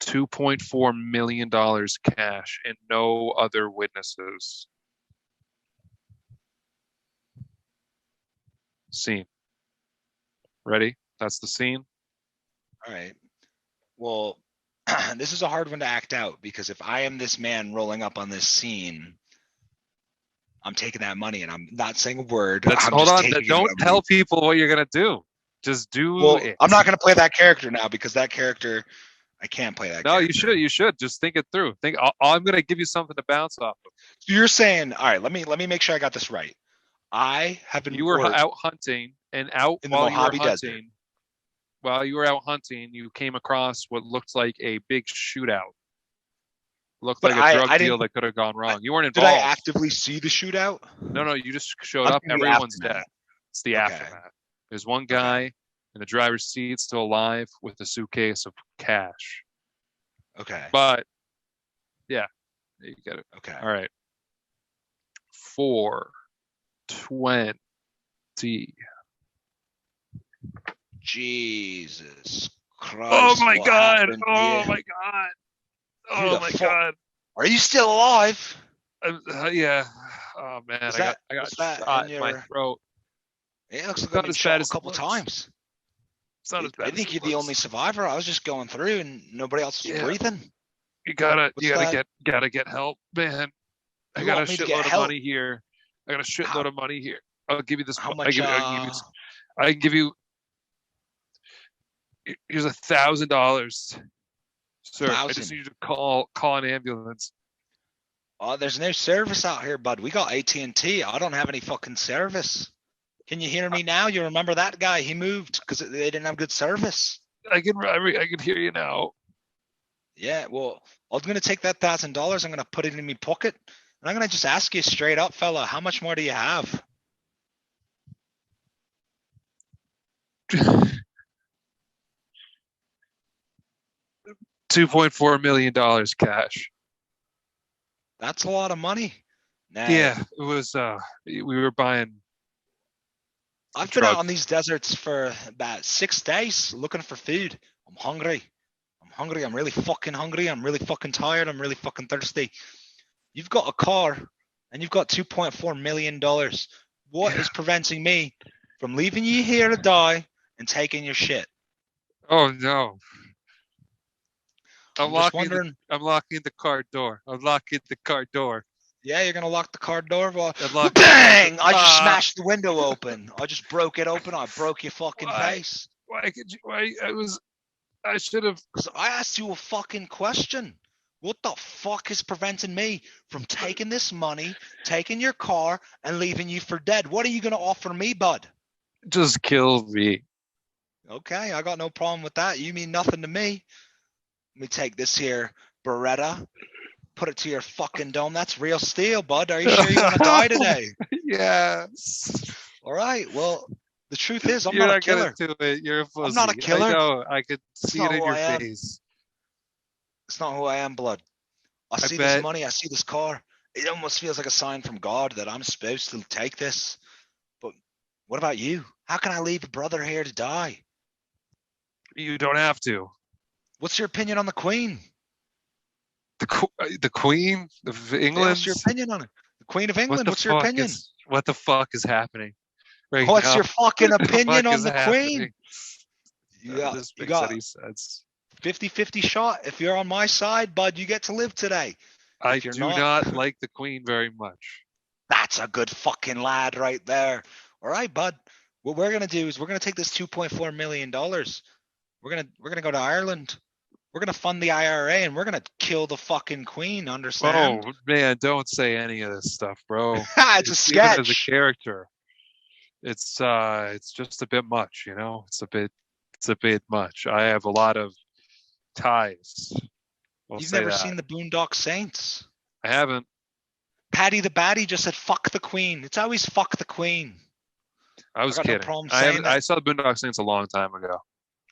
Speaker 2: $2.4 million cash, and no other witnesses. Scene. Ready? That's the scene.
Speaker 1: All right. Well, this is a hard one to act out because if I am this man rolling up on this scene, I'm taking that money and I'm not saying a word.
Speaker 2: Hold on. Don't tell people what you're gonna do. Just do it.
Speaker 1: I'm not gonna play that character now because that character, I can't play that.
Speaker 2: No, character. You should. Just think it through. I'm gonna give you something to bounce off of.
Speaker 1: So you're saying, all right, let me make sure I got this right. I have been.
Speaker 2: You were out hunting, and out
Speaker 1: in
Speaker 2: while
Speaker 1: the Mojave
Speaker 2: you were hunting.
Speaker 1: Desert.
Speaker 2: While you were out hunting, you came across what looked like a big shootout. Looked like a drug deal that could have gone wrong. You weren't involved.
Speaker 1: Did I actively see the shootout?
Speaker 2: No, you just showed up. Everyone's dead. It's the aftermath. There's one guy in the driver's seat still alive with a suitcase of cash.
Speaker 1: Okay.
Speaker 2: But yeah, you get it.
Speaker 1: Okay.
Speaker 2: All right. 4:20.
Speaker 1: Jesus Christ.
Speaker 2: Oh my God. Oh my God. Oh my God.
Speaker 1: Are you still alive?
Speaker 2: Yeah. Oh man, I got shot in my throat.
Speaker 1: It looks like I've been shot a couple times.
Speaker 2: It's not as bad.
Speaker 1: I think you're the only survivor. I was just going through and nobody else was breathing.
Speaker 2: You gotta get help, man. I got a shitload of money here. I'll give you this.
Speaker 1: How much?
Speaker 2: I can give you. Here's $1,000, sir. I just need you to call an ambulance.
Speaker 1: Oh, there's no service out here, bud. We got AT&T. I don't have any fucking service. Can you hear me now? You remember that guy? He moved because they didn't have good service.
Speaker 2: I can hear you now.
Speaker 1: Yeah, well, I'm gonna take that $1,000. I'm gonna put it in my pocket, and I'm gonna just ask you straight up, fella, how much more do you have?
Speaker 2: $2.4 million cash.
Speaker 1: That's a lot of money. Now,
Speaker 2: Yeah, it was. We were buying
Speaker 1: I've been out on
Speaker 2: drugs.
Speaker 1: these deserts for about 6 days looking for food. I'm hungry. I'm hungry. I'm really fucking hungry. I'm really fucking tired. I'm really fucking thirsty. You've got a car and you've got $2.4 million. What
Speaker 2: Yeah.
Speaker 1: is preventing me from leaving you here to die and taking your shit?
Speaker 2: Oh no!
Speaker 1: I'm just wondering.
Speaker 2: I'm locking the car door. I'm locking the car door.
Speaker 1: Yeah, you're gonna lock the car door. Well,
Speaker 2: I'm locking the car door.
Speaker 1: bang! I just smashed the window open. I just broke it open. I broke your fucking
Speaker 2: Why?
Speaker 1: face.
Speaker 2: Why could you? Why? I should have.
Speaker 1: Because I asked you a fucking question. What the fuck is preventing me from taking this money, taking your car, and leaving you for dead? What are you gonna offer me, bud?
Speaker 2: Just kill me.
Speaker 1: Okay, I got no problem with that. You mean nothing to me. Let me take this here Beretta, put it to your fucking dome. That's real steel, bud. Are you sure you want to die today?
Speaker 2: Yes.
Speaker 1: All right. Well, the truth is, I'm
Speaker 2: You're
Speaker 1: not a
Speaker 2: not gonna
Speaker 1: killer.
Speaker 2: do it. You're a pussy.
Speaker 1: I'm not a killer.
Speaker 2: I know. I could
Speaker 1: It's
Speaker 2: see it
Speaker 1: not
Speaker 2: in
Speaker 1: who
Speaker 2: your
Speaker 1: I am.
Speaker 2: face.
Speaker 1: It's not who I am, blood. I see this
Speaker 2: bet.
Speaker 1: money. I see this car. It almost feels like a sign from God that I'm supposed to take this. But what about you? How can I leave a brother here to die?
Speaker 2: You don't have to.
Speaker 1: What's your opinion on the Queen?
Speaker 2: The Queen of
Speaker 1: Yeah,
Speaker 2: England.
Speaker 1: what's your opinion on it? The Queen of
Speaker 2: What
Speaker 1: England.
Speaker 2: the
Speaker 1: What's your
Speaker 2: fuck
Speaker 1: opinion?
Speaker 2: what the fuck is happening right
Speaker 1: What's
Speaker 2: now?
Speaker 1: your fucking
Speaker 2: What the
Speaker 1: opinion
Speaker 2: fuck
Speaker 1: on
Speaker 2: is
Speaker 1: the Queen?
Speaker 2: happening? This
Speaker 1: You
Speaker 2: makes
Speaker 1: got
Speaker 2: any sense.
Speaker 1: 50-50 shot. If you're on my side, bud, you get to live today.
Speaker 2: I
Speaker 1: If you're
Speaker 2: do
Speaker 1: not,
Speaker 2: not like the Queen very much.
Speaker 1: that's a good fucking lad right there. All right, bud. What we're gonna do is we're gonna take this $2.4 million. We're gonna go to Ireland. We're gonna fund the IRA and we're gonna kill the fucking Queen. Understand?
Speaker 2: Oh man, don't say any of this stuff, bro.
Speaker 1: It's a
Speaker 2: Even as a
Speaker 1: sketch.
Speaker 2: character, it's just a bit much, you know. It's a bit much. I have a lot of ties. We'll
Speaker 1: You've
Speaker 2: say
Speaker 1: never
Speaker 2: that.
Speaker 1: seen the Boondock Saints.
Speaker 2: I haven't.
Speaker 1: Paddy the Baddy just said "fuck the Queen." It's always "fuck the Queen."
Speaker 2: I was
Speaker 1: got no
Speaker 2: kidding.
Speaker 1: problem
Speaker 2: I
Speaker 1: saying
Speaker 2: I
Speaker 1: that.
Speaker 2: saw the Boondock Saints a long time ago.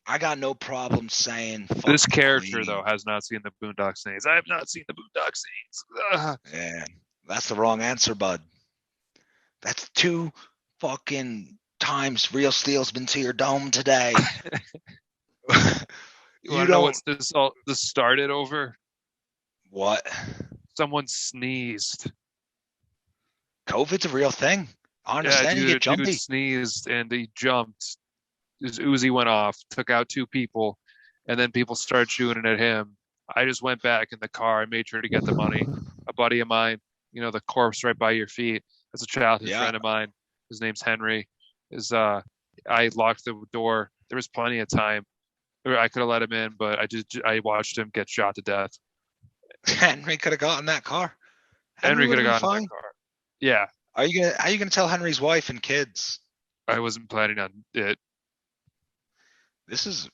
Speaker 1: I got no problem saying "fuck
Speaker 2: This
Speaker 1: the
Speaker 2: character
Speaker 1: Queen."
Speaker 2: though has not seen the Boondock Saints. I have not seen the Boondock Saints. Ugh.
Speaker 1: Yeah, that's the wrong answer, bud. That's 2 fucking times Real Steel's been to your dome today.
Speaker 2: You
Speaker 1: You
Speaker 2: want to know
Speaker 1: don't.
Speaker 2: what's this started over?
Speaker 1: What?
Speaker 2: Someone sneezed.
Speaker 1: COVID's a real thing. I
Speaker 2: Yeah,
Speaker 1: understand you
Speaker 2: dude, a
Speaker 1: get
Speaker 2: dude
Speaker 1: jumpy.
Speaker 2: sneezed and he jumped. His Uzi went off, took out 2 people, and then people started shooting at him. I just went back in the car. I made sure to get the money. A buddy of mine, you know, the corpse right by your feet. That's a childhood
Speaker 1: Yeah.
Speaker 2: friend of mine. His name's Henry. I locked the door. There was plenty of time. I could have let him in, but I watched him get shot to death.
Speaker 1: Henry could have gotten that car.
Speaker 2: Henry could
Speaker 1: would
Speaker 2: have
Speaker 1: have been
Speaker 2: gotten in
Speaker 1: fine.
Speaker 2: that car. Yeah,
Speaker 1: How are you gonna tell Henry's wife and kids?
Speaker 2: I wasn't planning on it.
Speaker 1: This is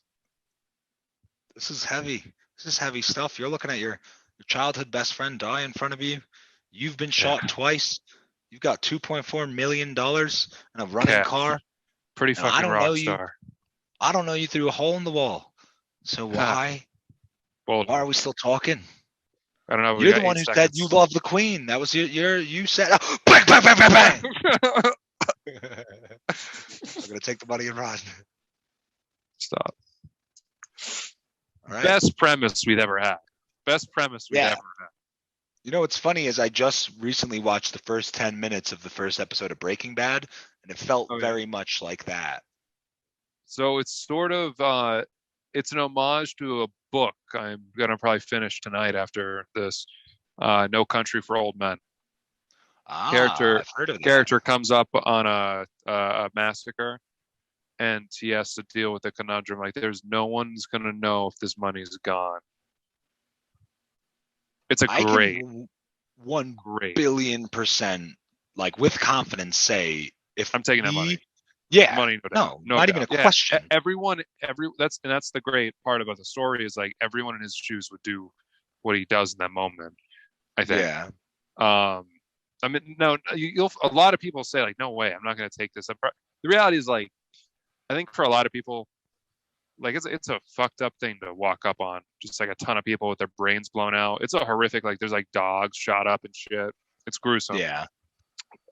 Speaker 1: heavy. This is heavy stuff. You're looking at your childhood best friend die in front of you. You've been shot twice. You've got $2.4 million and a running
Speaker 2: Cash.
Speaker 1: car.
Speaker 2: Pretty
Speaker 1: And I
Speaker 2: fucking
Speaker 1: don't know
Speaker 2: rock
Speaker 1: you.
Speaker 2: star.
Speaker 1: I don't know you through a hole in the wall. So why are we still talking?
Speaker 2: I don't know.
Speaker 1: You're the one who said you love the Queen. That was you said bang, bang, bang, bang, bang. I'm gonna take the money and run.
Speaker 2: Stop.
Speaker 1: All right.
Speaker 2: Best premise we've ever had. Best premise we've
Speaker 1: Yeah.
Speaker 2: ever had.
Speaker 1: You know what's funny is I just recently watched the first 10 minutes of the first episode of Breaking Bad, and it felt very much like that.
Speaker 2: So it's sort of it's an homage to a book I'm gonna probably finish tonight after this. No Country for Old Men. Character
Speaker 1: I've heard of that.
Speaker 2: Character comes up on a massacre, and he has to deal with the conundrum. Like, there's no one's gonna know if this money's gone. It's a
Speaker 1: I
Speaker 2: great,
Speaker 1: can 1
Speaker 2: great.
Speaker 1: billion %, like with confidence, say if
Speaker 2: I'm taking that money.
Speaker 1: Yeah.
Speaker 2: Money,
Speaker 1: No,
Speaker 2: no
Speaker 1: not
Speaker 2: doubt.
Speaker 1: even a
Speaker 2: Yeah,
Speaker 1: question.
Speaker 2: that's the great part about the story is like everyone in his shoes would do what he does in that moment. I think.
Speaker 1: Yeah.
Speaker 2: I mean, no, you'll a lot of people say like, no way, I'm not going to take this. The reality is like, I think for a lot of people, like it's a fucked up thing to walk up on, just like a ton of people with their brains blown out. It's a horrific, like there's like dogs shot up and shit. It's gruesome.
Speaker 1: Yeah.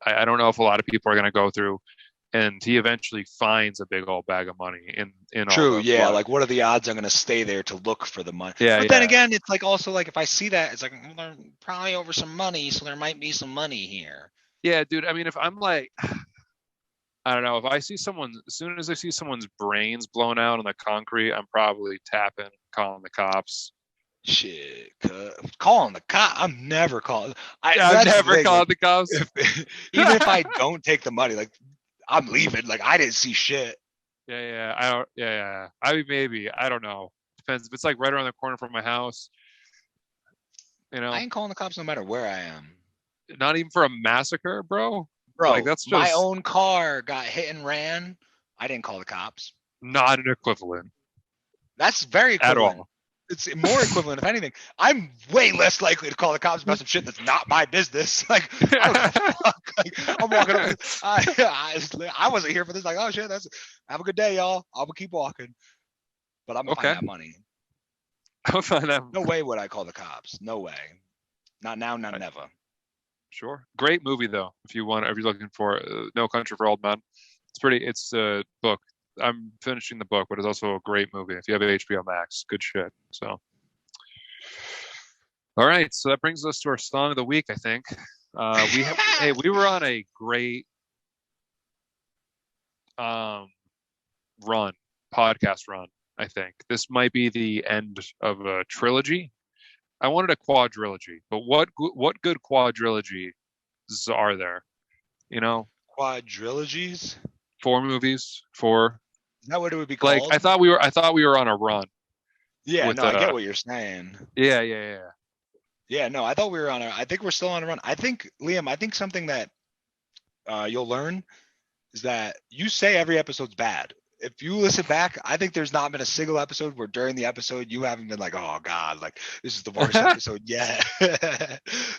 Speaker 2: I don't know if a lot of people are going to go through. And he eventually finds a big old bag of money in all
Speaker 1: True.
Speaker 2: the
Speaker 1: Yeah.
Speaker 2: blood.
Speaker 1: Like, what are the odds I'm going to stay there to look for the money?
Speaker 2: Yeah,
Speaker 1: But then
Speaker 2: yeah.
Speaker 1: again, it's like also like if I see that, it's like well, they're probably over some money, so there might be some money here.
Speaker 2: Yeah, dude. I mean, if I'm like, I don't know, if I see someone, as soon as I see someone's brains blown out on the concrete, I'm probably tapping, calling the cops.
Speaker 1: Shit, calling the cop. I'm never calling.
Speaker 2: I've
Speaker 1: That's the
Speaker 2: never
Speaker 1: thing,
Speaker 2: called
Speaker 1: like,
Speaker 2: the cops.
Speaker 1: even if I don't take the money, like I'm leaving. Like I didn't see shit.
Speaker 2: Yeah. I don't. Yeah. I mean, maybe. I don't know. Depends. If it's like right around the corner from my house,
Speaker 1: I ain't calling the cops no matter where I am.
Speaker 2: not even for a massacre, bro.
Speaker 1: Bro,
Speaker 2: Like that's just
Speaker 1: my own car got hit and ran. I didn't call the cops.
Speaker 2: not an equivalent
Speaker 1: That's very
Speaker 2: at
Speaker 1: equivalent.
Speaker 2: all.
Speaker 1: It's more equivalent, if anything. I'm way less likely to call the cops about some shit that's not my business. Like, I don't give a fuck. Like, I'm walking up. I wasn't here for this. Like, oh shit, have a good day, y'all. I'll keep walking. But I'm gonna find that money.
Speaker 2: I'll find that.
Speaker 1: No way would I call the cops. No way. Not now, not never.
Speaker 2: Sure. Great movie though. If you're looking for No Country for Old Men, it's a book. I'm finishing the book, but it's also a great movie. If you have HBO Max, good shit. So, all right. So that brings us to our song of the week. I think we were on a great podcast run. I think this might be the end of a trilogy. I wanted a quadrilogy, but what good quadrilogies are there? You know,
Speaker 1: Quadrilogies?
Speaker 2: 4 movies, 4.
Speaker 1: Is that what it would be called?
Speaker 2: Like I thought we were on a run.
Speaker 1: Yeah, no, I get what you're saying.
Speaker 2: Yeah.
Speaker 1: Yeah, no, I thought we were I think we're still on a run. I think, Liam, something that you'll learn is that you say every episode's bad. If you listen back, I think there's not been a single episode where during the episode you haven't been like, oh God, like this is the worst episode yet.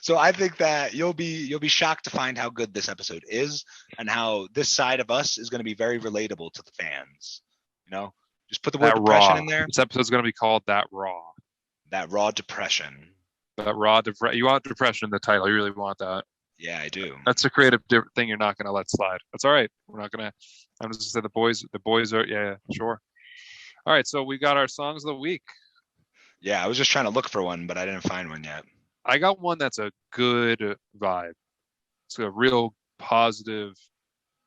Speaker 1: So I think that you'll be shocked to find how good this episode is and how this side of us is going to be very relatable to the fans. You know, just put the word depression in there.
Speaker 2: This episode's going to be called That Raw.
Speaker 1: That raw depression.
Speaker 2: That raw you want depression in the title. You really want that.
Speaker 1: Yeah, I do.
Speaker 2: That's a creative thing you're not going to let slide. That's all right. We're not going to. I'm just going to say the boys are. Yeah, sure. All right. So we got our songs of the week.
Speaker 1: Yeah, I was just trying to look for one, but I didn't find one yet.
Speaker 2: I got one that's a good vibe. It's a real positive,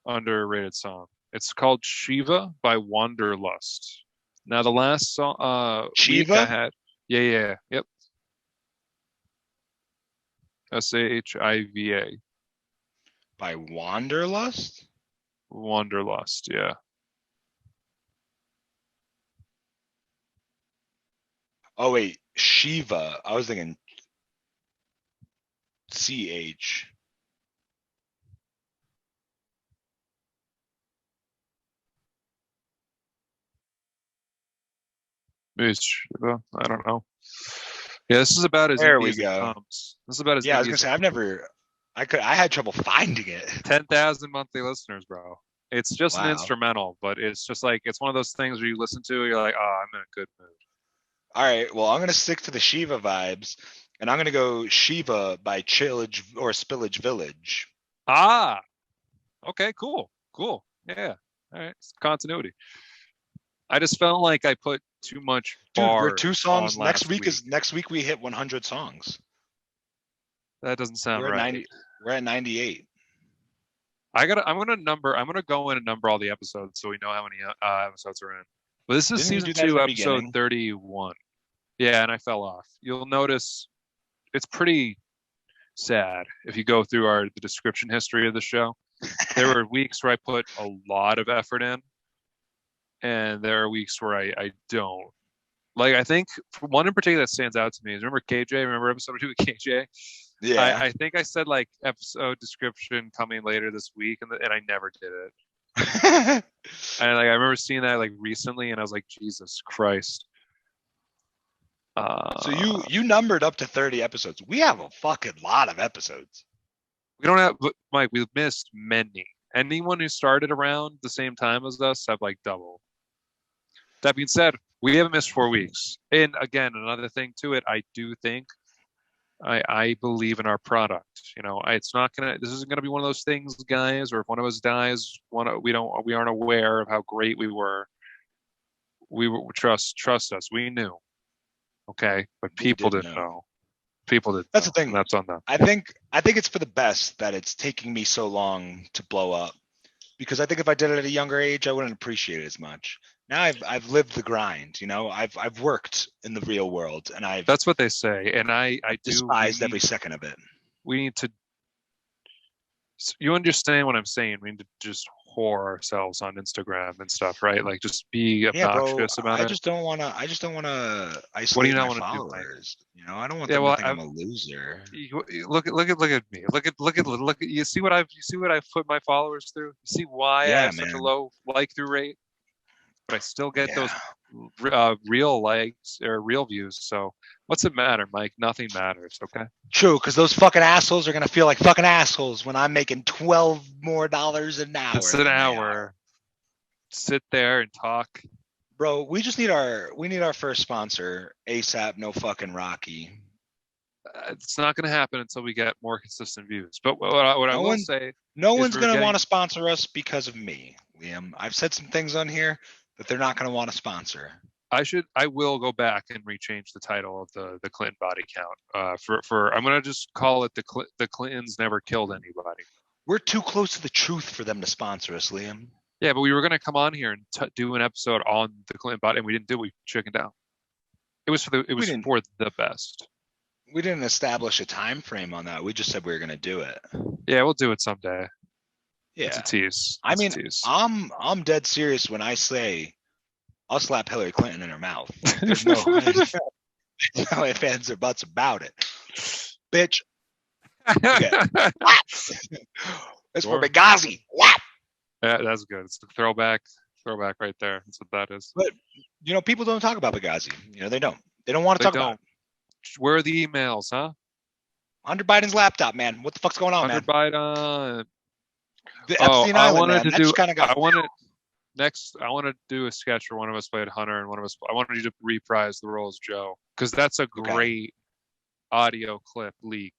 Speaker 2: underrated song. It's called Shiva by Wanderlust. Now the last song
Speaker 1: Shiva?
Speaker 2: week I had. Yeah. Yep. SHIVA.
Speaker 1: By Wanderlust?
Speaker 2: Wanderlust, yeah.
Speaker 1: Oh wait, Shiva. I was thinking CH.
Speaker 2: Maybe it's Shiva. I don't know. Yeah, this is about as
Speaker 1: there
Speaker 2: indie
Speaker 1: we
Speaker 2: as
Speaker 1: go.
Speaker 2: it comes. This is about as
Speaker 1: I was
Speaker 2: indie
Speaker 1: gonna
Speaker 2: as
Speaker 1: say I had trouble finding it.
Speaker 2: 10,000 monthly listeners, bro. It's just an
Speaker 1: Wow.
Speaker 2: instrumental, but it's just like it's one of those things where you listen to, you're like, oh, I'm in a good mood.
Speaker 1: All right, well, I'm gonna stick to the Shiva vibes, and I'm gonna go Shiva by Chillage or Spillage Village.
Speaker 2: Ah, okay, cool. Yeah, all right, it's continuity. I just felt like I put too much bar.
Speaker 1: Dude, we're 2 songs.
Speaker 2: On
Speaker 1: Next week
Speaker 2: week.
Speaker 1: next week we hit 100 songs.
Speaker 2: That doesn't sound
Speaker 1: We're at
Speaker 2: right.
Speaker 1: We're at 98.
Speaker 2: I'm gonna go in and number all the episodes so we know how many episodes are in. But this is
Speaker 1: Didn't we
Speaker 2: season
Speaker 1: do that at
Speaker 2: 2,
Speaker 1: the
Speaker 2: episode
Speaker 1: beginning?
Speaker 2: 31. Yeah, and I fell off. You'll notice it's pretty sad if you go through the description history of the show. There were weeks where I put a lot of effort in, and there are weeks where I don't. Like I think one in particular that stands out to me is remember KJ? Remember episode 2 with KJ?
Speaker 1: Yeah.
Speaker 2: I think I said like episode description coming later this week, and I never did it. And like I remember seeing that like recently, and I was like, Jesus Christ.
Speaker 1: So you numbered up to 30 episodes. We have a fucking lot of episodes.
Speaker 2: We don't have, but Mike. We've missed many. Anyone who started around the same time as us have like double. That being said, we haven't missed 4 weeks. And again, another thing to it, I do think I believe in our product. You know, it's not gonna. This isn't gonna be one of those things, guys. Or if one of us dies, we aren't aware of how great we were. Trust us. We knew. Okay, but
Speaker 1: We
Speaker 2: people
Speaker 1: did
Speaker 2: didn't
Speaker 1: know.
Speaker 2: know. People didn't.
Speaker 1: That's
Speaker 2: know,
Speaker 1: the thing.
Speaker 2: and that's on them.
Speaker 1: I think it's for the best that it's taking me so long to blow up, because I think if I did it at a younger age, I wouldn't appreciate it as much. Now I've lived the grind, you know. I've worked in the real world, and I've
Speaker 2: That's what they say, and I do.
Speaker 1: despised every second of it.
Speaker 2: We need to. You understand what I'm saying? We need to just whore ourselves on Instagram and stuff, right? Like just be
Speaker 1: Yeah, bro.
Speaker 2: obnoxious about
Speaker 1: I
Speaker 2: it.
Speaker 1: just don't want to. I just don't want to
Speaker 2: What do
Speaker 1: isolate
Speaker 2: you not
Speaker 1: my
Speaker 2: want to do, Mike?
Speaker 1: followers. You know, I don't want
Speaker 2: Yeah,
Speaker 1: them to
Speaker 2: well,
Speaker 1: think I'm a loser.
Speaker 2: look at me. Look at you see what I've put my followers through? You see why I
Speaker 1: Yeah,
Speaker 2: have such a
Speaker 1: man.
Speaker 2: low like through rate? But I still get
Speaker 1: Yeah.
Speaker 2: those real likes or real views. So what's it matter, Mike? Nothing matters, okay?
Speaker 1: True, because those fucking assholes are gonna feel like fucking assholes when I'm making $12 more an hour.
Speaker 2: It's an
Speaker 1: than they are.
Speaker 2: hour. Sit there and talk.
Speaker 1: Bro, we need our first sponsor ASAP. No fucking Rocky.
Speaker 2: It's not going to happen until we get more consistent views. But what I will say,
Speaker 1: no
Speaker 2: is
Speaker 1: one's
Speaker 2: we're
Speaker 1: gonna
Speaker 2: getting-
Speaker 1: want to sponsor us because of me, Liam. I've said some things on here that they're not gonna want to sponsor.
Speaker 2: I will go back and rechange the title of the Clinton body count. For I'm gonna just call it the Clintons never killed anybody.
Speaker 1: We're too close to the truth for them to sponsor us, Liam.
Speaker 2: Yeah, but we were gonna come on here and do an episode on the Clinton body, and we didn't do it. We chickened out. It was for the best.
Speaker 1: We didn't establish a time frame on that. We just said we were gonna do it.
Speaker 2: Yeah, we'll do it someday.
Speaker 1: Yeah.
Speaker 2: It's a tease.
Speaker 1: I mean,
Speaker 2: a tease.
Speaker 1: I'm dead serious when I say I'll slap Hillary Clinton in her mouth. There's no ifs, ands, or buts about it. Bitch. Okay. It's for Benghazi. What?
Speaker 2: Yeah, that's good. It's a throwback right there. That's what that is.
Speaker 1: But you know, people don't talk about Benghazi. You know, they don't. They don't want to talk about it.
Speaker 2: Where are the emails, huh?
Speaker 1: Hunter Biden's laptop, man. What the fuck's going on,
Speaker 2: Hunter
Speaker 1: man?
Speaker 2: Biden.
Speaker 1: The Epstein Island, man.
Speaker 2: I want to do a sketch where one of us played Hunter and one of us. I wanted you to reprise the role as Joe, because that's a great audio clip leak.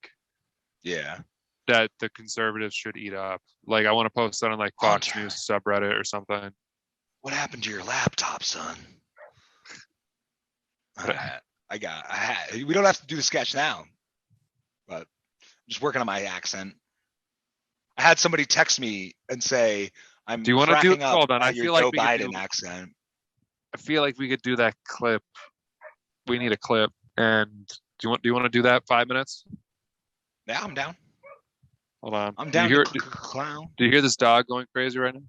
Speaker 1: Yeah.
Speaker 2: That the conservatives should eat up. Like I want to post that on like Fox
Speaker 1: Hunter.
Speaker 2: News subreddit or something.
Speaker 1: What happened to your laptop, son? We don't have to do the sketch now, but I'm just working on my accent. I had somebody text me and say, "I'm."
Speaker 2: Do you want to do? Hold on, I
Speaker 1: your
Speaker 2: feel like
Speaker 1: Joe
Speaker 2: we
Speaker 1: Biden accent.
Speaker 2: I feel like we could do that clip. We need a clip, and do you want to do that 5 minutes?
Speaker 1: Yeah, I'm down.
Speaker 2: Hold on.
Speaker 1: I'm down.
Speaker 2: Clown. Do you hear this dog going crazy right now?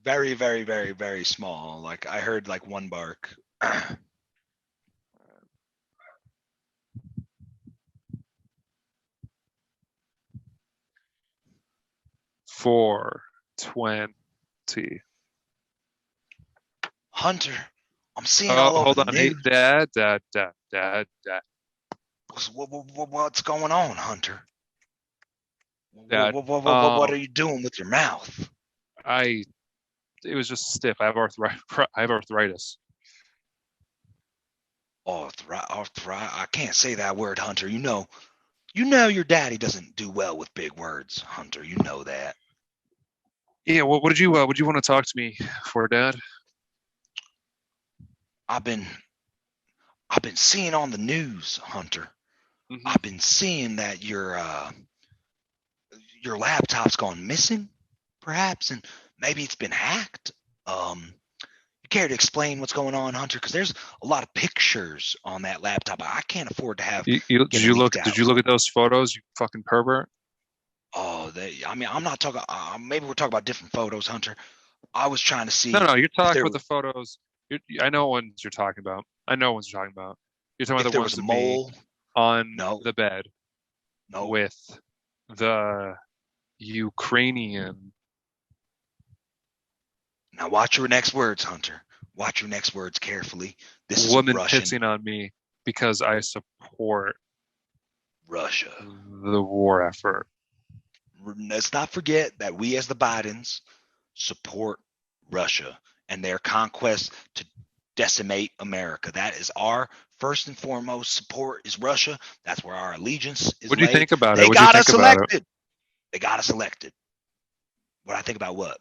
Speaker 1: Very, very, very, very small. Like I heard like one bark.
Speaker 2: 4:20.
Speaker 1: Hunter, I'm seeing all over
Speaker 2: hold
Speaker 1: the
Speaker 2: on. Hey,
Speaker 1: news.
Speaker 2: Dad.
Speaker 1: What's going on, Hunter?
Speaker 2: Dad,
Speaker 1: What are you doing with your mouth?
Speaker 2: It was just stiff. I have arthritis.
Speaker 1: I can't say that word, Hunter. You know your daddy doesn't do well with big words, Hunter. You know that.
Speaker 2: Yeah. What did you want to talk to me for, Dad?
Speaker 1: I've been seeing on the news, Hunter.
Speaker 2: Mm-hmm.
Speaker 1: I've been seeing that your laptop's gone missing, perhaps, and maybe it's been hacked. You care to explain what's going on, Hunter? Because there's a lot of pictures on that laptop. I can't afford to have.
Speaker 2: Did you look at those photos? You fucking pervert.
Speaker 1: Oh, I'm not talking. Maybe we're talking about different photos, Hunter. I was trying to see.
Speaker 2: No, you're talking about the photos. I know ones you're talking about. You're talking about the ones of me on the bed.
Speaker 1: No.
Speaker 2: With the Ukrainian
Speaker 1: Now watch your next words, Hunter. Watch your next words carefully. This is
Speaker 2: Woman
Speaker 1: Russian.
Speaker 2: pissing on me because I support
Speaker 1: Russia.
Speaker 2: the war effort.
Speaker 1: Let's not forget that we as the Bidens support Russia and their conquest to decimate America. That is our first and foremost support is Russia. That's where our allegiance is
Speaker 2: What do you
Speaker 1: laid.
Speaker 2: think about it?
Speaker 1: They
Speaker 2: What do you
Speaker 1: got
Speaker 2: think
Speaker 1: us
Speaker 2: about it?
Speaker 1: elected. They got us elected. What I think about what?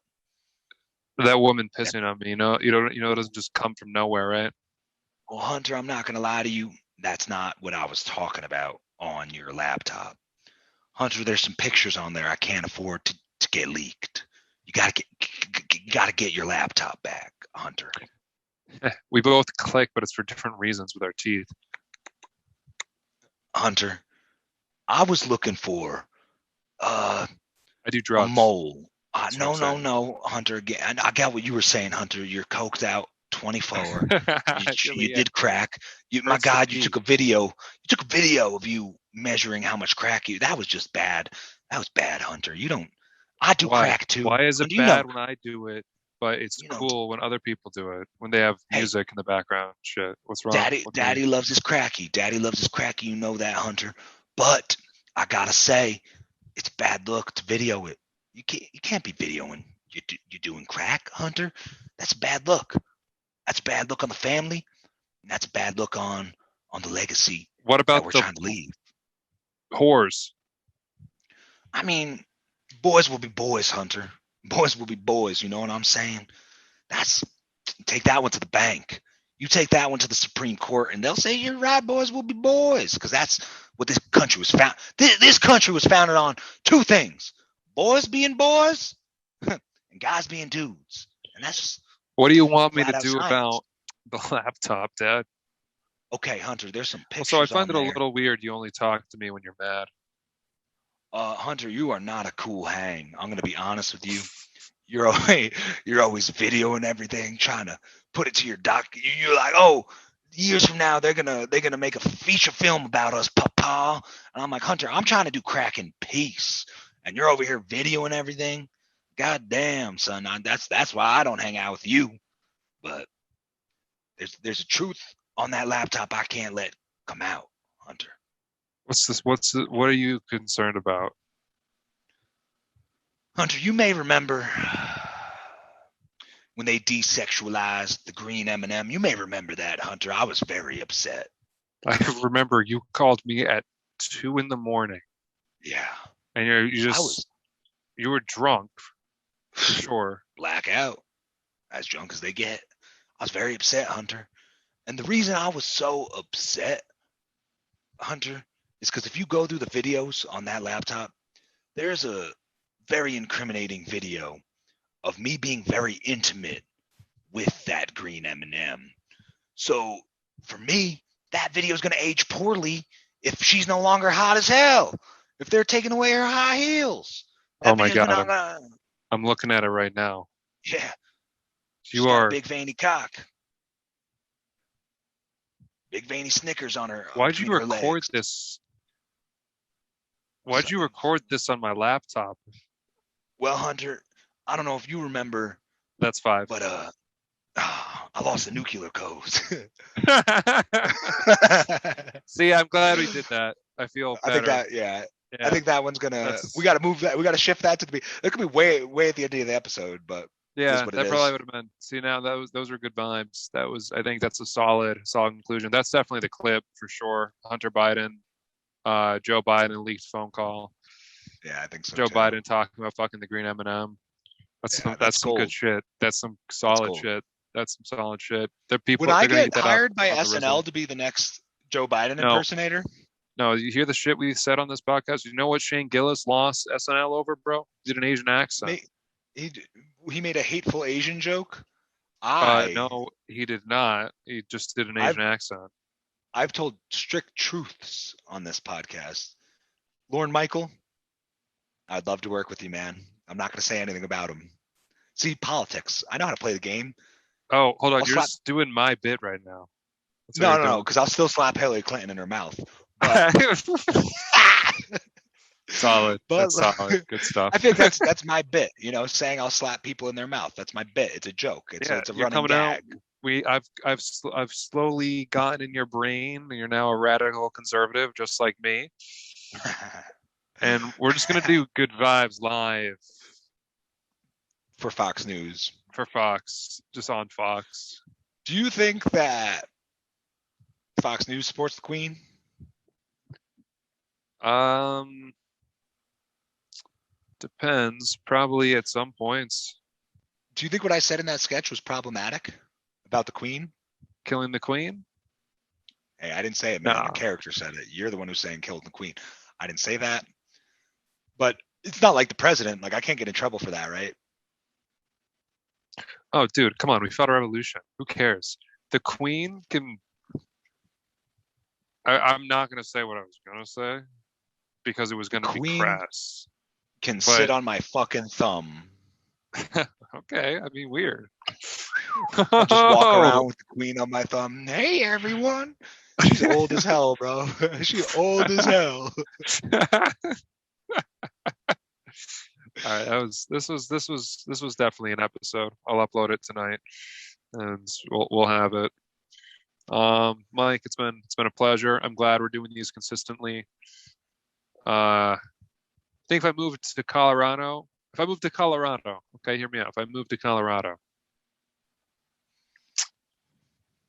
Speaker 2: That woman pissing on me, it doesn't just come from nowhere, right?
Speaker 1: Well, Hunter, I'm not going to lie to you. That's not what I was talking about on your laptop. Hunter, there's some pictures on there I can't afford to get leaked. You gotta get your laptop back, Hunter.
Speaker 2: We both click, but it's for different reasons with our teeth.
Speaker 1: Hunter, I was looking for
Speaker 2: I do
Speaker 1: a
Speaker 2: drugs.
Speaker 1: mole.
Speaker 2: That's what I'm saying.
Speaker 1: No, Hunter. Again, I got what you were saying, Hunter. You're coked out, 24. You did crack. My
Speaker 2: Hurts the
Speaker 1: God, you
Speaker 2: teeth.
Speaker 1: took a video. You took a video of you measuring how much crack you. That was just bad. That was bad, Hunter. You don't. I do
Speaker 2: Why?
Speaker 1: crack too.
Speaker 2: Why is it
Speaker 1: Hunter, you
Speaker 2: bad
Speaker 1: know-
Speaker 2: when I do it, but it's
Speaker 1: You know-
Speaker 2: cool when other people do it, when they have
Speaker 1: Hey.
Speaker 2: music in the background? Shit, what's wrong?
Speaker 1: Daddy,
Speaker 2: with me?
Speaker 1: Daddy loves his cracky. Daddy loves his cracky. You know that, Hunter. But I gotta say, it's bad luck to video it. You can't be videoing you doing crack, Hunter. That's bad luck. That's bad luck on the family. And that's bad luck on the legacy
Speaker 2: What
Speaker 1: that
Speaker 2: about
Speaker 1: we're
Speaker 2: the
Speaker 1: trying to leave.
Speaker 2: whores?
Speaker 1: I mean, boys will be boys, Hunter. Boys will be boys. You know what I'm saying? Take that one to the bank. You take that one to the Supreme Court, and they'll say you're right. Boys will be boys, because that's what this country was found. This country was founded on two things: boys being boys, and guys being dudes. And that's just
Speaker 2: What do you want me to
Speaker 1: flat out
Speaker 2: do
Speaker 1: science.
Speaker 2: about the laptop, Dad?
Speaker 1: Okay, Hunter. There's some pictures.
Speaker 2: So I find it
Speaker 1: on
Speaker 2: a
Speaker 1: there.
Speaker 2: little weird. You only talk to me when you're mad.
Speaker 1: Hunter, you are not a cool hang. I'm gonna be honest with you. You're always videoing everything, trying to put it to your doc. You're like, oh, years from now they're gonna make a feature film about us, papa. And I'm like, Hunter, I'm trying to do crack in peace, and you're over here videoing everything. God damn, son. That's why I don't hang out with you. But there's a truth on that laptop I can't let come out, Hunter.
Speaker 2: What's this? What are you concerned about?
Speaker 1: Hunter, you may remember when they desexualized the green M&M. You may remember that, Hunter. I was very upset.
Speaker 2: I remember you called me at 2 a.m,
Speaker 1: Yeah,
Speaker 2: and you were drunk for sure.
Speaker 1: blackout, as drunk as they get. I was very upset, Hunter. And the reason I was so upset, Hunter, is because if you go through the videos on that laptop, there's a very incriminating video of me being very intimate with that green M&M. So for me, that video is going to age poorly if she's no longer hot as hell. If they're taking away her high heels.
Speaker 2: Oh my
Speaker 1: video's
Speaker 2: God,
Speaker 1: gonna-
Speaker 2: I'm looking at it right now.
Speaker 1: yeah.
Speaker 2: You
Speaker 1: She's got a
Speaker 2: are.
Speaker 1: big veiny cock. Big veiny Snickers on her.
Speaker 2: Why'd you
Speaker 1: between her
Speaker 2: record
Speaker 1: legs.
Speaker 2: this? Why'd you record this on my laptop?
Speaker 1: Well, Hunter, I don't know if you remember,
Speaker 2: That's 5.
Speaker 1: but I lost the nuclear codes.
Speaker 2: See, I'm glad we did that. I feel better.
Speaker 1: I think that, yeah.
Speaker 2: Yeah.
Speaker 1: I think that one's gonna.
Speaker 2: That's-
Speaker 1: We got to move that. We got to shift that to the. It could be way at the end of the episode, but
Speaker 2: Yeah,
Speaker 1: what it
Speaker 2: that
Speaker 1: is.
Speaker 2: probably would have been. See, now those were good vibes. I think that's a solid conclusion. That's definitely the clip for sure. Hunter Biden, Joe Biden leaked phone call.
Speaker 1: yeah, I think so.
Speaker 2: Joe
Speaker 1: too.
Speaker 2: Biden talking about fucking the green M&M.
Speaker 1: Yeah,
Speaker 2: That's
Speaker 1: that's
Speaker 2: some good
Speaker 1: gold.
Speaker 2: shit. That's some solid
Speaker 1: gold.
Speaker 2: shit. That's some solid shit. There are people.
Speaker 1: Would I
Speaker 2: they're gonna
Speaker 1: get
Speaker 2: eat that up
Speaker 1: hired by
Speaker 2: on the
Speaker 1: SNL
Speaker 2: Rizzo.
Speaker 1: to be the next Joe Biden
Speaker 2: No.
Speaker 1: impersonator?
Speaker 2: No, you hear the shit we said on this podcast? You know what Shane Gillis lost SNL over, bro? He did an Asian accent.
Speaker 1: He made a hateful Asian joke.
Speaker 2: No, he did not. He just did an Asian accent.
Speaker 1: I've told strict truths on this podcast. Lorne Michael, I'd love to work with you, man. I'm not going to say anything about him. See, politics. I know how to play the game.
Speaker 2: Oh, hold on.
Speaker 1: I'll
Speaker 2: You're
Speaker 1: slap-
Speaker 2: just doing my bit right now. That's what
Speaker 1: No,
Speaker 2: you're
Speaker 1: because I'll still slap Hillary Clinton in her mouth.
Speaker 2: doing. Solid.
Speaker 1: But
Speaker 2: That's solid. Good stuff.
Speaker 1: I think that's my bit, saying I'll slap people in their mouth. That's my bit. It's a joke. It's
Speaker 2: Yeah,
Speaker 1: a
Speaker 2: you're
Speaker 1: running
Speaker 2: coming out.
Speaker 1: gag.
Speaker 2: I've slowly gotten in your brain. You're now a radical conservative, just like me. And we're just gonna do Good Vibes live
Speaker 1: For Fox News.
Speaker 2: for Fox, just on Fox.
Speaker 1: Do you think that Fox News supports the Queen?
Speaker 2: Depends. Probably at some points.
Speaker 1: Do you think what I said in that sketch was problematic about the Queen?
Speaker 2: Killing the Queen?
Speaker 1: Hey, I didn't say it, man.
Speaker 2: Nah.
Speaker 1: Your character said it. You're the one who's saying killing the Queen. I didn't say that. But it's not like the president. Like, I can't get in trouble for that, right?
Speaker 2: Oh, dude, come on. We fought a revolution. Who cares? The Queen can. I'm not gonna say what I was gonna say because it was gonna be
Speaker 1: Queen
Speaker 2: crass.
Speaker 1: Can sit on my fucking thumb.
Speaker 2: Okay, I mean weird.
Speaker 1: I'll just walk around with the Queen on my thumb. Hey, everyone. She's old as hell, bro. She's old as hell.
Speaker 2: All right, this was definitely an episode. I'll upload it tonight, and we'll have it. Mike, it's been a pleasure. I'm glad we're doing these consistently. I think if I moved to Colorado, okay, hear me out. If I moved to Colorado,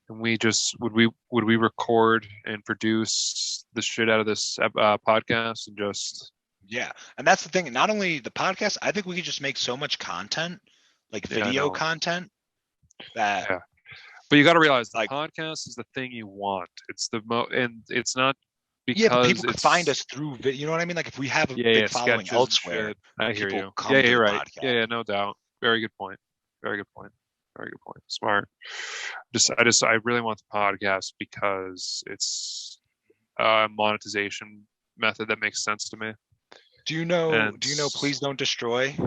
Speaker 2: and would we record and produce the shit out of this podcast and just.
Speaker 1: Yeah, and that's the thing. Not only the podcast, I think we could just make so much content, like video content, that.
Speaker 2: Yeah. But you got to realize the
Speaker 1: like
Speaker 2: podcast is the thing you want. It's the and it's not because
Speaker 1: but people can find us through. You know what I mean? Like if we have a big following elsewhere,
Speaker 2: I hear you.
Speaker 1: Yeah,
Speaker 2: you're right. Yeah, no doubt. Very good point. Very good point. Smart. I really want the podcast because it's a monetization method that makes sense to me.
Speaker 1: Do you know? Please Don't Destroy?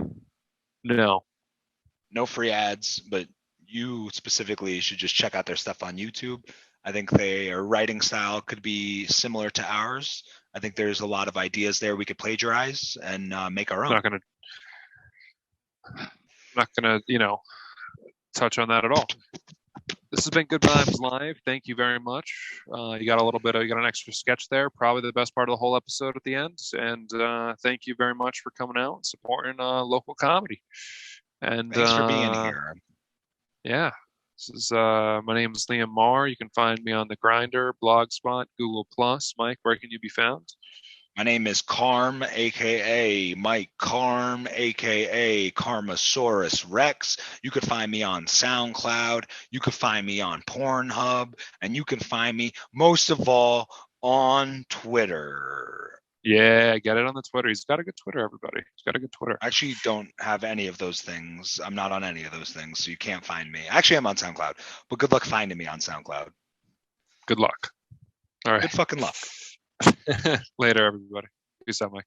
Speaker 2: No.
Speaker 1: No free ads, but you specifically should just check out their stuff on YouTube. I think their writing style could be similar to ours. I think there's a lot of ideas there we could plagiarize and make our own.
Speaker 2: I'm not gonna, touch on that at all. This has been Good Vibes Live. Thank you very much. You got an extra sketch there, probably the best part of the whole episode at the end. And thank you very much for coming out and supporting local comedy. And
Speaker 1: thanks for being here.
Speaker 2: Yeah. This is my name is Liam Marr. You can find me on the Grindr, Blogspot, Google Plus. Mike, where can you be found?
Speaker 1: My name is Carm, aka Mike Carm, aka Karmasaurus Rex. You could find me on SoundCloud. You could find me on Pornhub, and you can find me most of all on Twitter.
Speaker 2: Yeah, get it on the Twitter. He's got a good Twitter, everybody. He's got a good Twitter.
Speaker 1: I actually don't have any of those things. I'm not on any of those things, so you can't find me. Actually, I'm on SoundCloud, but good luck finding me on SoundCloud.
Speaker 2: Good luck. All right.
Speaker 1: Good fucking luck.
Speaker 2: Later, everybody. Peace out, Mike.